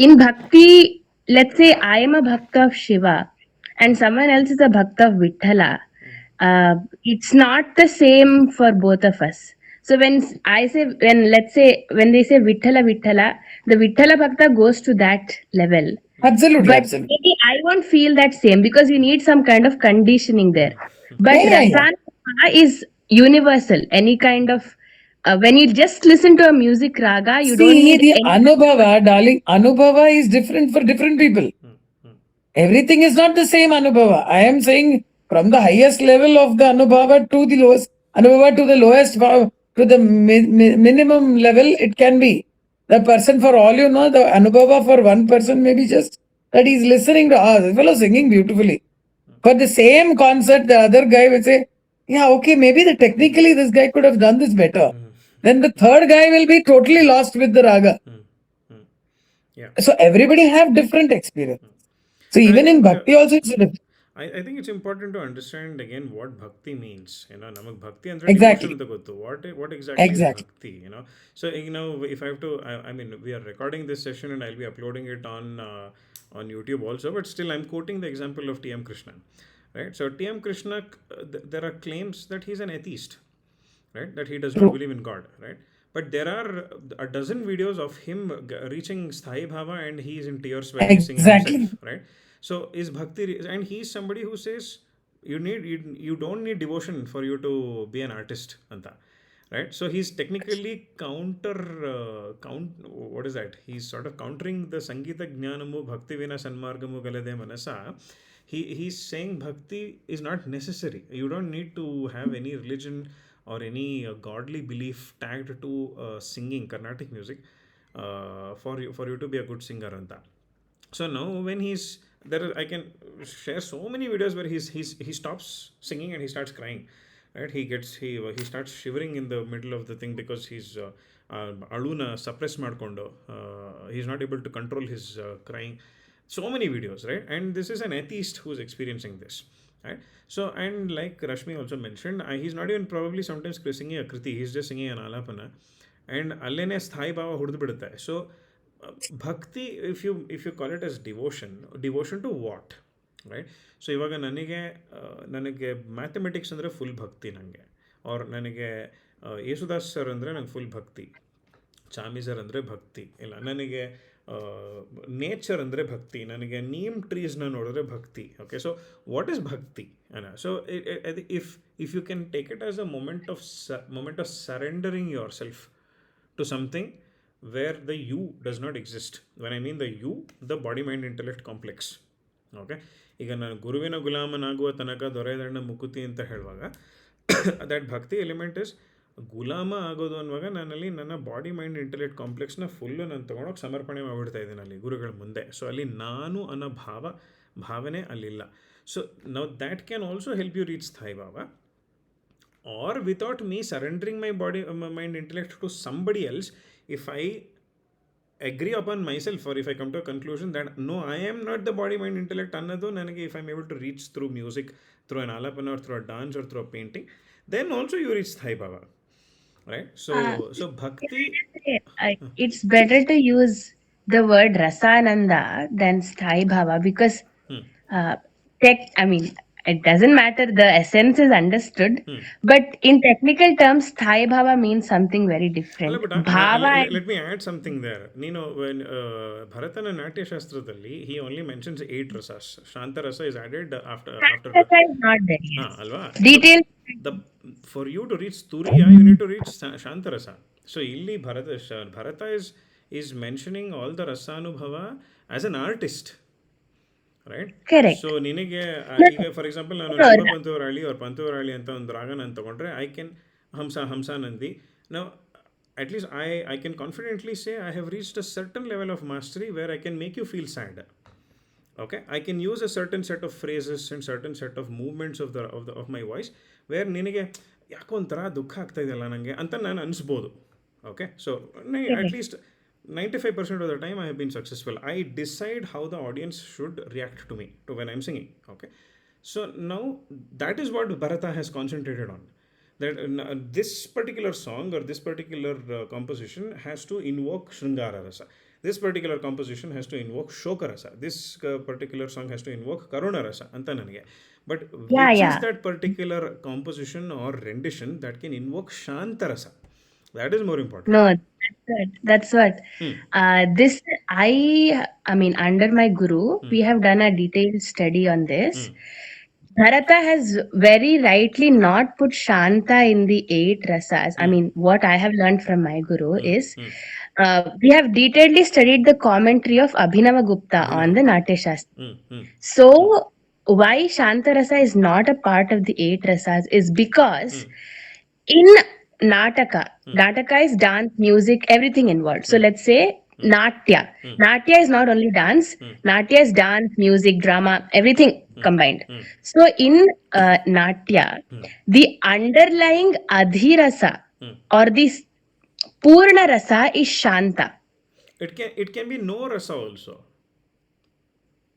in bhakti, let's say I am a bhakta of Shiva and someone else is a bhakta of Vithala. It's not the same for both of us. So when they say Vithala, Vithala, the Vithala Bhakta goes to that level. Absolutely, But absolutely. maybe I won't feel that same because you need some kind of conditioning there. But Yeah. Rasana is universal. Any kind of when you just listen to a music raga, you don't need the any Anubhava, darling. Anubhava is different for different people. Everything is not the same Anubhava. I am saying from the highest level of the Anubhava to the lowest Anubhava to the lowest, to the minimum level, it can be. The person, for all you know, the Anubhava for one person may be just that he's listening to us. This fellow singing beautifully. For the same concert, the other guy will say, yeah, okay, maybe technically this guy could have done this better. Then the third guy will be totally lost with the raga. Yeah. So everybody have different experience. So even in bhakti also it's different. I think it's important to understand again what bhakti means. Namak bhakti and Exactly. what exactly is Exactly. bhakti? So if I have to, I mean, we are recording this session and I'll be uploading it on YouTube also. But still, I'm quoting the example of T.M. Krishna, right? So T.M. Krishna, there are claims that he's an atheist, right? That he does not believe in God, right? But there are a dozen videos of him reaching Sthai Bhava and he is in tears while he's singing himself, right? So is bhakti, and he's somebody who says you don't need devotion for you to be an artist, anta, right? So he's technically what is that? He's sort of countering the Sangita Jnanamu Bhakti Vina Sanmargamu Galade Manasa. He's saying bhakti is not necessary. You don't need to have any religion or any godly belief tagged to singing Carnatic music for you to be a good singer, anta. So now when he's there, I can share so many videos where he stops singing and he starts crying, right? He starts shivering in the middle of the thing because he's aluna suppress ಮಾಡ್ಕೊಂಡು he's not able to control his crying. So many videos, right? And this is an atheist who's experiencing this, right? So, and like Rashmi also mentioned, he's not even probably sometimes singing a kriti, he's just singing an alapana. And ಅಲ್ಲೇ ಸ್ಥಾಯಿ ಭಾವ ಹೊಡೆದು ಬಿಡುತ್ತೆ. So bhakti, if you call it as devotion to what, right? So ಇವಾಗ ನನಗೆ mathematics ಅಂದರೆ full ಭಕ್ತಿ ನನಗೆ, ಆರ್ ನನಗೆ ಯೇಸುದಾಸ್ ಸರ್ ಅಂದರೆ ನಂಗೆ ಫುಲ್ ಭಕ್ತಿ, ಚಾಮಿ ಸರ್ ಅಂದರೆ ಭಕ್ತಿ ಇಲ್ಲ, ನನಗೆ ನೇಚರ್ ಅಂದರೆ ಭಕ್ತಿ, ನನಗೆ ನೀಮ್ ಟ್ರೀಸ್ನ ನೋಡಿದ್ರೆ ಭಕ್ತಿ. Okay, so what is bhakti ಅನ್ನ? So if you can take it as a moment of surrendering yourself to something where the you does not exist. When I mean the you, the body mind intellect complex. Okay, ಈಗ ನಾನು ಗುರುವಿನ ಗುಲಾಮನಾಗುವ ತನಕ ದೊರೆಯದಣ್ಣ ಮುಕುತಿ ಅಂತ ಹೇಳುವಾಗ that ಭಕ್ತಿ element is ಗುಲಾಮ ಆಗೋದು ಅನ್ನುವಾಗ ನನ್ನಲ್ಲಿ ನನ್ನ ಬಾಡಿ ಮೈಂಡ್ ಇಂಟೆಲೆಕ್ಟ್ ಕಾಂಪ್ಲೆಕ್ಸ್ನ ಫುಲ್ಲು ನಾನು ತೊಗೊಂಡೋಗಿ ಸಮರ್ಪಣೆ ಮಾಡಿಬಿಡ್ತಾ ಇದ್ದೀನಿ ಅಲ್ಲಿ ಗುರುಗಳ ಮುಂದೆ. ಸೊ ಅಲ್ಲಿ ನಾನು ಅನ್ನೋ ಭಾವನೆ ಅಲ್ಲಿಲ್ಲ. So now that can also help you reach sthayi bhava, or without me surrendering my body, mind, intellect to somebody else, if I agree upon myself, or if I come to a conclusion that no, I am not the body, mind, intellect annadu nanage, if I'm able to reach through music, through an alapana, or through a dance, or through a painting, then also you reach Thai Baba, right? So bhakti, it's better to use the word rasananda than sthai bhava, because it doesn't matter, the essence is understood, but in technical terms sthai bhava means something very different. but bhava let me add something there. When Bharatana Natya Shastradalli, he only mentions 8 rasas. Shanta rasa is added after rasa is not there. Yes. Alva? Detail. For you to reach Turiya, you need to reach Shanta rasa. So illi Bharata is mentioning all the rasanubhava as an artist, right? Correct. So ನಿನಗೆ ಈಗ for example ನಾನು ಶಿವ ಪಂತುವರಾಳಿ ಅವ್ರ ಪಂತುವರಾಳಿ ಅಂತ ಒಂದು ರಾಗ ನಾನು ತೊಗೊಂಡ್ರೆ I can ಹಂಸ ನಂದಿ ನಾವು at least I can confidently say I have reached a certain level of mastery where I can make you feel sad. Okay, I can use a certain set of phrases and certain set of movements of my voice where ನಿನಗೆ ಯಾಕೋ ಒಂಥರ ದುಃಖ ಆಗ್ತಾ ಇದೆಯಲ್ಲ ನನಗೆ ಅಂತ ನಾನು ಅನಿಸ್ಬೋದು. Okay, so at least 95% of the time I have been successful. I decide how the audience should react to me when I'm singing. Okay, so now that is what Bharata has concentrated on, that this particular song or this particular composition has to invoke Shringara rasa, this particular composition has to invoke Shoka rasa, this particular song has to invoke Karuna rasa anta nanage. But which is that particular composition or rendition that can invoke Shanta rasa? That is more important. No, that's what. This I mean, under my guru, we have done a detailed study on this. Bharata has very rightly not put Shanta in the 8 rasas. I mean, what I have learned from my guru is we have detailedly studied the commentary of Abhinava Gupta on the Natya Shastra. So why Shanta rasa is not a part of the 8 rasas is because in Nataka is dance, music, everything involved. So let's say Natya. Natya is not only dance. Natya is dance, music, drama, everything combined. So in Natya, the underlying adhirasa or the Purna rasa is Shanta. It can be no rasa also.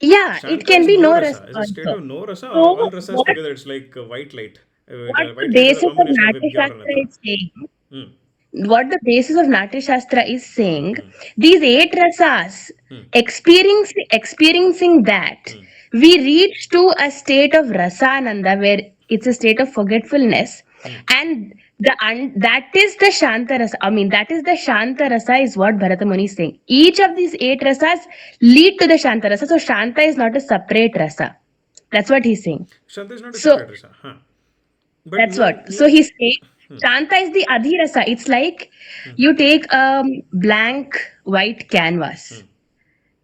Yeah, Shanta it can be no rasa. It's a state also. of no rasa, So all rasas together. It's like white light. What the White light is a basis of combination of Natya Vibgyan Shastra and is saying, what the basis of Natya Shastra is saying, these 8 rasas, experiencing that, we reach to a state of rasananda where it's a state of forgetfulness, and that is the Shanta rasa. I mean, that is the Shanta rasa is what Bharata Muni is saying. Each of these 8 rasas lead to the Shanta rasa. So Shanta is not a separate rasa. That's what he's saying. Shanta is not a So- separate rasa. But That's what. So he's saying Shanta is the adhirasa. It's like you take a blank white canvas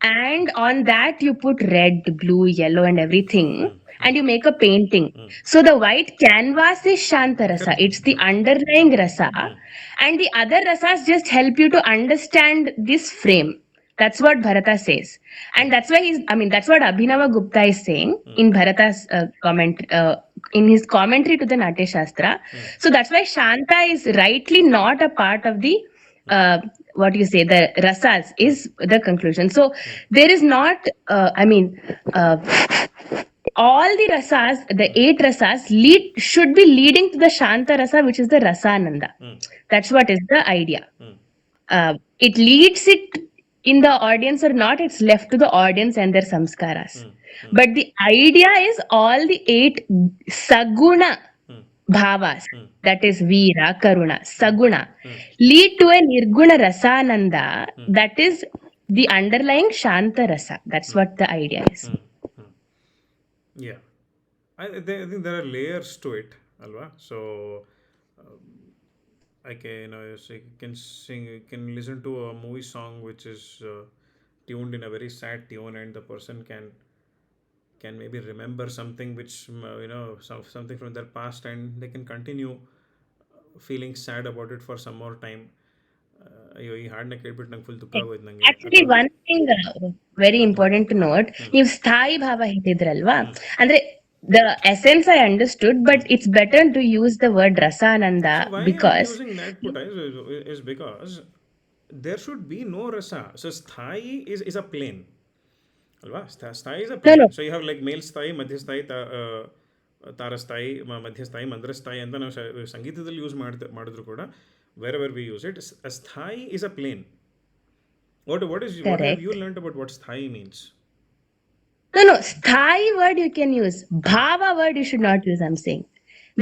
and on that you put red, blue, yellow and everything and you make a painting. So the white canvas is Shanta rasa. It's the underlying rasa, and the other rasas just help you to understand this frame. That's what Bharata says, and that's why that's what Abhinava Gupta is saying in Bharata's in his commentary to the Natya Shastra. So that's why Shanta is rightly not a part of the what you say, the rasas is the conclusion. So there is not all the rasas, the 8 rasas should be leading to the Shanta rasa, which is the Rasananda. That's what is the idea. It leads it in the audience or not, it's left to the audience and their samskaras. But the idea is all the 8 saguna bhavas, that is Veera, Karuna, Saguna, lead to a Nirguna Rasananda, that is the underlying Shanta Rasa. That's what the idea is. Yeah. I think there are layers to it, alva. So I can, you can sing, you can listen to a movie song which is tuned in a very sad tune, and the person can maybe remember something which something from their past, and they can continue feeling sad about it for some more time. ಅಯ್ಯೋ ಈ ಹಾಡನ್ನ ಕೇಳ್ಬಿಟ್ಟು ನಂಗೆ full ದುಃಖ ಆಗೋಯ್ತು ನಂಗೆ Actually, ಅಥವಾ one thing very important to note, ನೀವು ಸ್ಥಾಯಿ ಭಾವ ಹೇಳಿದ್ರಲ್ವಾ, ಅಂದ್ರೆ the essence I understood, but it's better to use the word Rasananda So why I'm because using that put is because there should be no rasa. So sthai is a plane. Alva? Sthai is a plane. no. So you have like male sthai, madhya sthai, ತಾರಸ್ಥಾಯಿ ಮಧ್ಯಸ್ಥಾಯಿ ಮಂದ್ರಸ್ಥಾಯಿ ಅಂತ ನಾವು ಸಂಗೀತದಲ್ಲಿ use ಮಾಡಿದ್ರು ಕೂಡ wherever we use it, a sthai is a plane. What have you learned about what sthai means? No, sthai word you can use. Bhava word you should not use, I'm saying.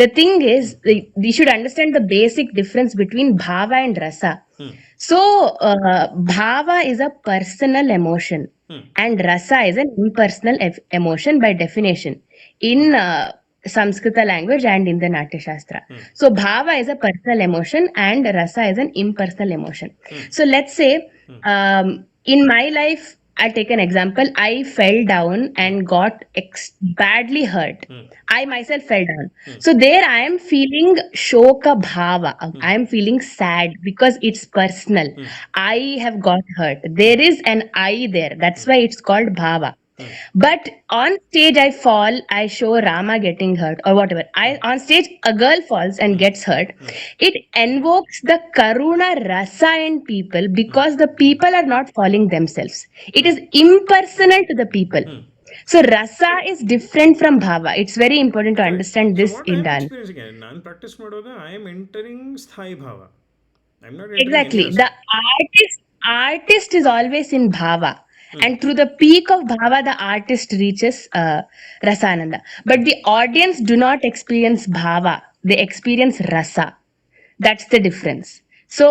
The thing is, we should understand the basic difference between bhava and rasa. So, bhava is a personal emotion and rasa is an impersonal emotion by definition in Sanskrita language and in the Natya Shastra. So, bhava is a personal emotion and rasa is an impersonal emotion. So, let's say, in my life, I take an example. I fell down and got badly hurt. I myself fell down. So there I am feeling shoka bhava. I am feeling sad because it's personal. I have got hurt. There is an I there. That's why it's called bhava. But on stage I fall, I show Rama getting hurt or whatever. On stage a girl falls and gets hurt. It invokes the karuna rasa in people because the people are not falling themselves. It is impersonal to the people. So rasa is different from bhava. It's very important to understand this So what in I am dance. experiencing, ನಾನು practice ಮಾಡುವಾಗ I am entering ಸ್ಥಾಯಿ ಭಾವ. I am not entering Exactly. any rasa. The artist is always in bhava. And through the peak of bhava, the artist reaches rasananda. But the audience do not experience bhava. They experience rasa. That's the difference. So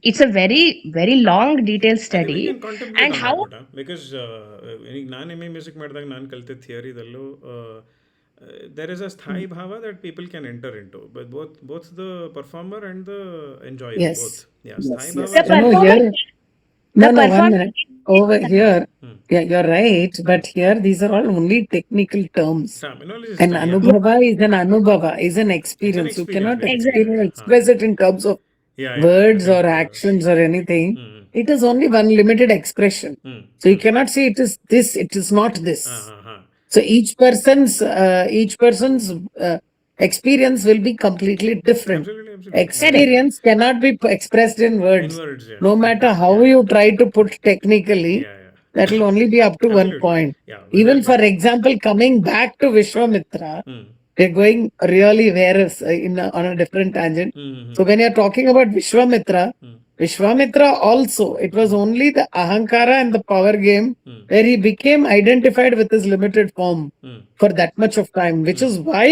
it's a very, very long, detailed I think study. we can contemplate And on how... that, Putta, because ಈಗ ನಾನು M A music ಮಾಡಿದಾಗ ನಾನು ಕಲಿತ ಥಿಯರಿದಲ್ಲೂ there is a sthai bhava that people can enter into, but both the performer and the enjoyer, Yes. both. Yeah, Yes, sthai yes. bhava. The No, performer... here, The no, one performer... minute. Over here, yeah, you're right, but here these are all only technical terms. Terminology is An yeah. anubhava is an anubhava, is an experience. You experience, cannot basically. express it in terms of Yeah, words I think, or actions or anything. mm. It is only one limited expression. So you cannot say it is this, it is not this. So each person's experience will be completely different. Absolutely. Experience cannot be expressed in words. In words, yeah. No matter how you try to put technically, Yeah. that will only be up to one Absolutely. point. Yeah, Even for example, coming back to Vishwamitra, we're going really on a different tangent. So when you're talking about Vishwamitra also, it was only the ahankara and the power game where he became identified with his limited form for that much of time, which is why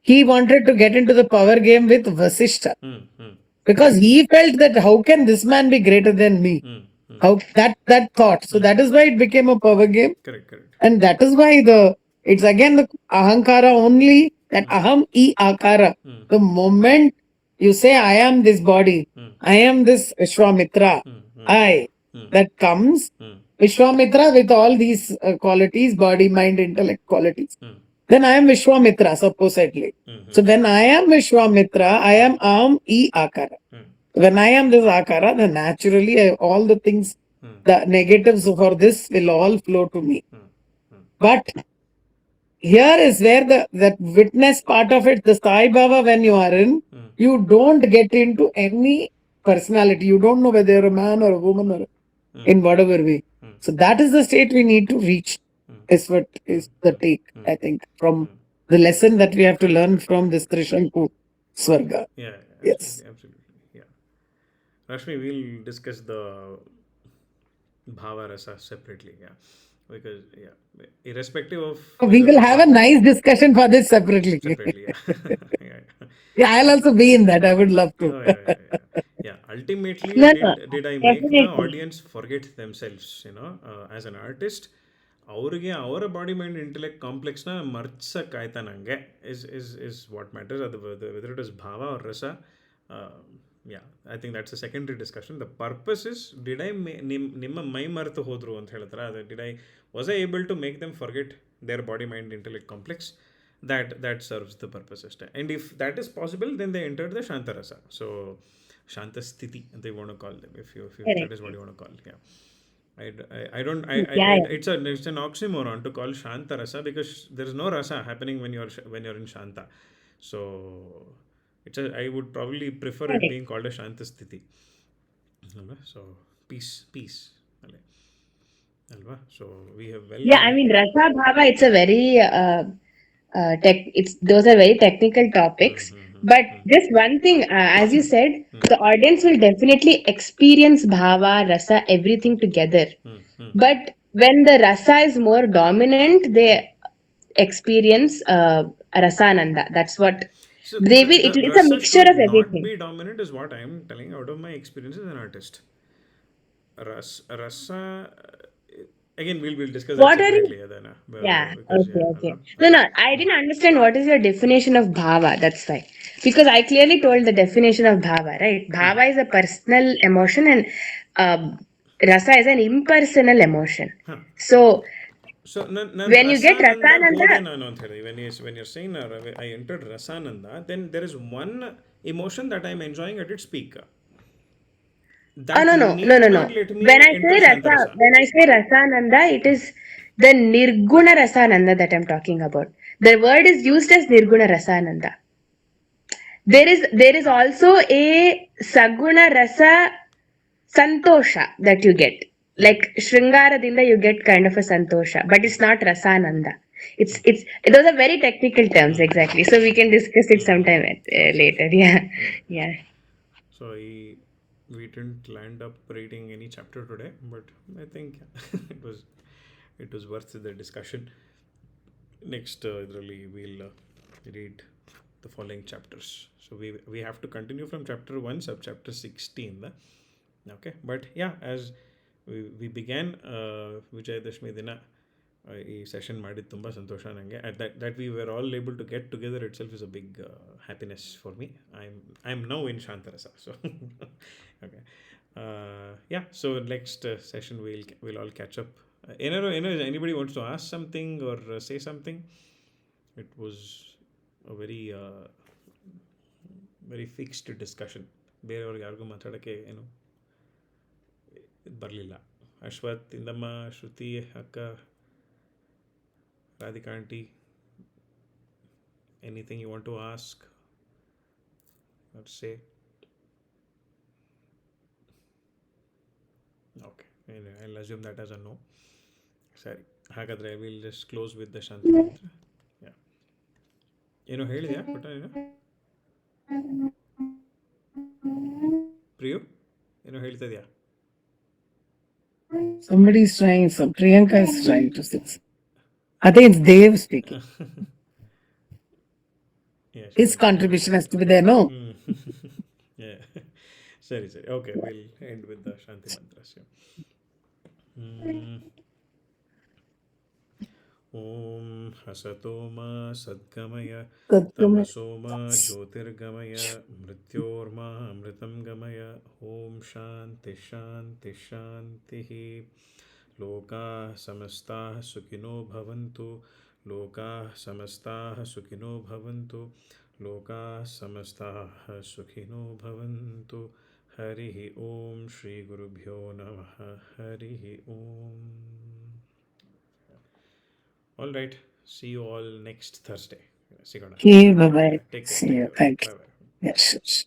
he wanted to get into the power game with Vasishtha. Because he felt that how can this man be greater than me? How that thought. So that is why it became a power game. Correct. And that is why it's again the ahankara only, that aham e akara. The moment you say I am this body, I am this Vishwamitra, that comes Vishwamitra with all these qualities, body, mind, intellect qualities. Then I am Vishwamitra, supposedly. So when I am Vishwamitra, I am aham e akara. When I am this akara, then naturally all the things, the negatives for this will all flow to me. But here is where that witness part of it, the Sai Baba, when you are in, you don't get into any personality. You don't know whether you're a man or a woman or in whatever way. So that is the state we need to reach. is what is the take, I think, from the lesson that we have to learn from this Trishanku Swarga. Yeah, Yes. absolutely. Yeah. Rashmi, we'll discuss the Bhava Rasa separately. Yeah. Because, yeah, irrespective of We whether will the have a nice discussion for this separately. separately, yeah. Yeah. Yeah, I'll also be in that. I would love to. Oh, yeah, yeah, yeah. Yeah, ultimately, No, no, did I make the definitely. audience forget themselves? As an artist, ಅವ್ರಿಗೆ ಅವರ body mind intellect ಕಾಂಪ್ಲೆಕ್ಸ್ನ ಮರ್ಚಕ್ಕಾಯ್ತಾ ನನಗೆ is what matters ಅದು whether it is bhava or rasa ಯಾ I think that's a secondary discussion the purpose is did I ನಿಮ್ಮ ಮೈ ಮರೆತು ಹೋದ್ರು ಅಂತ ಹೇಳ್ತಾರೆ ಅದು did I was I able to make them forget their body mind intellect complex that serves the purpose ಅಷ್ಟೇ and if that is possible then they entered the shantarasa so shantasthiti they want to call them if that is what you want to call yeah I don't Yeah, yeah. it's an oxymoron to call shanta rasa because there is no rasa happening when you're in shanta so I would probably prefer it Correct. being called a shantasthiti ಅಲ್ವಾ so peace ಅಲ್ವಾ so we have Yeah, I mean, Rasa Bhava, it's a very those are very technical topics. But just one thing, as you said, the audience will definitely experience Bhava, Rasa, everything together. But when the Rasa is more dominant, they experience Rasananda. That's what So they the, will. the It's a rasa mixture should of not everything. be dominant is what I am telling out of my experience as an artist. Rasa again we'll discuss that What are you? separately then Yeah, because okay, yeah okay. No, no, I didn't understand what is your definition of bhava. That's why. Because I clearly told the definition of bhava, right? Bhava is a personal emotion and rasa is an impersonal emotion. huh. So So nan when you get rasananda hode rasananda, ನಾನು ಅಂತ ಹೇಳಿ when you're saying I entered rasananda then there is one emotion that I'm enjoying at its peak oh that no, no, no, need no, not no. let me enter shantarasa. When I say rasananda, it is the nirguna rasananda that I'm talking about. The word is used as nirguna rasananda. There is also a saguna rasa santosha that you get. Like Shringaradinda, you get kind of a santosha, but it's not rasananda. It's those are very technical terms exactly. So we can discuss it sometime later. Yeah, yeah. So we didn't land up reading any chapter today, but I think it was worth the discussion. Next, really we'll read the following chapters. So we have to continue from chapter 1, sub chapter 16. Okay, but yeah, as we began Vijayadashami ದಿನ ಈ session ಮಾಡಿದ್ದು ತುಂಬ ಸಂತೋಷ ನನಗೆ that we were all able to get together itself is a big happiness for me I am now in shantarasa so okay yeah so next session will all catch up ಏನಾರು anybody wants to ask something or say something it was a very fixed discussion ಬೇರೆಯವ್ರಿಗೆ ಯಾರಿಗೂ ಮಾತಾಡೋಕ್ಕೆ ಏನು ಬರಲಿಲ್ಲ ಅಶ್ವಥ್ ಇಂದಮ್ಮ ಶ್ರುತಿ ಅಕ್ಕ Radhika aunty anything you want to ask or say? Okay, I'll assume that as a no. Sorry, ಹಾಗಾದರೆ I will just close with the shanti mantra yeah ಏನೋ ಹೇಳಿದೆಯಾ ಪುಟ್ಟ ನೀನು ಪ್ರಿಯು ಏನೋ ಹೇಳ್ತಾ ಇದೆಯಾ Somebody is trying, Priyanka is trying to say. I think it's Dave speaking. Yeah, His contribution has to be there, no? yeah. ಸರಿ okay will end with the shanti mantra Om ಹಸತೋ ಮಾ ಸದ್ಗಮಯ ತಮಸೋ ಮಾ ಜ್ಯೋತಿರ್ಗಮಯ ಮೃತ್ಯೋರ್ಮಾ ಅಮೃತಂ ಗಮಯ ಓಂ ಶಾಂತಿ ಶಾಂತಿ ಶಾಂತಿ ಲೋಕಾಃ ಸಮಸ್ತಾಃ ಸುಖಿನೋ ಭವಂತು ಲೋಕಾಃ ಸಮಸ್ತಾಃ ಸುಖಿನೋ ಭವಂತು ಲೋಕಾಃ ಸಮಸ್ತಾಃ ಸುಖಿನೋ ಭವಂತು ಹರಿ ಓಂ ಶ್ರೀ ಗುರುಭ್ಯೋ ನಮಃ ಹರಿ ಓಂ. All right. See you all next Thursday. Okay, bye-bye. Take care. See you. Thank you. Bye bye. Yes.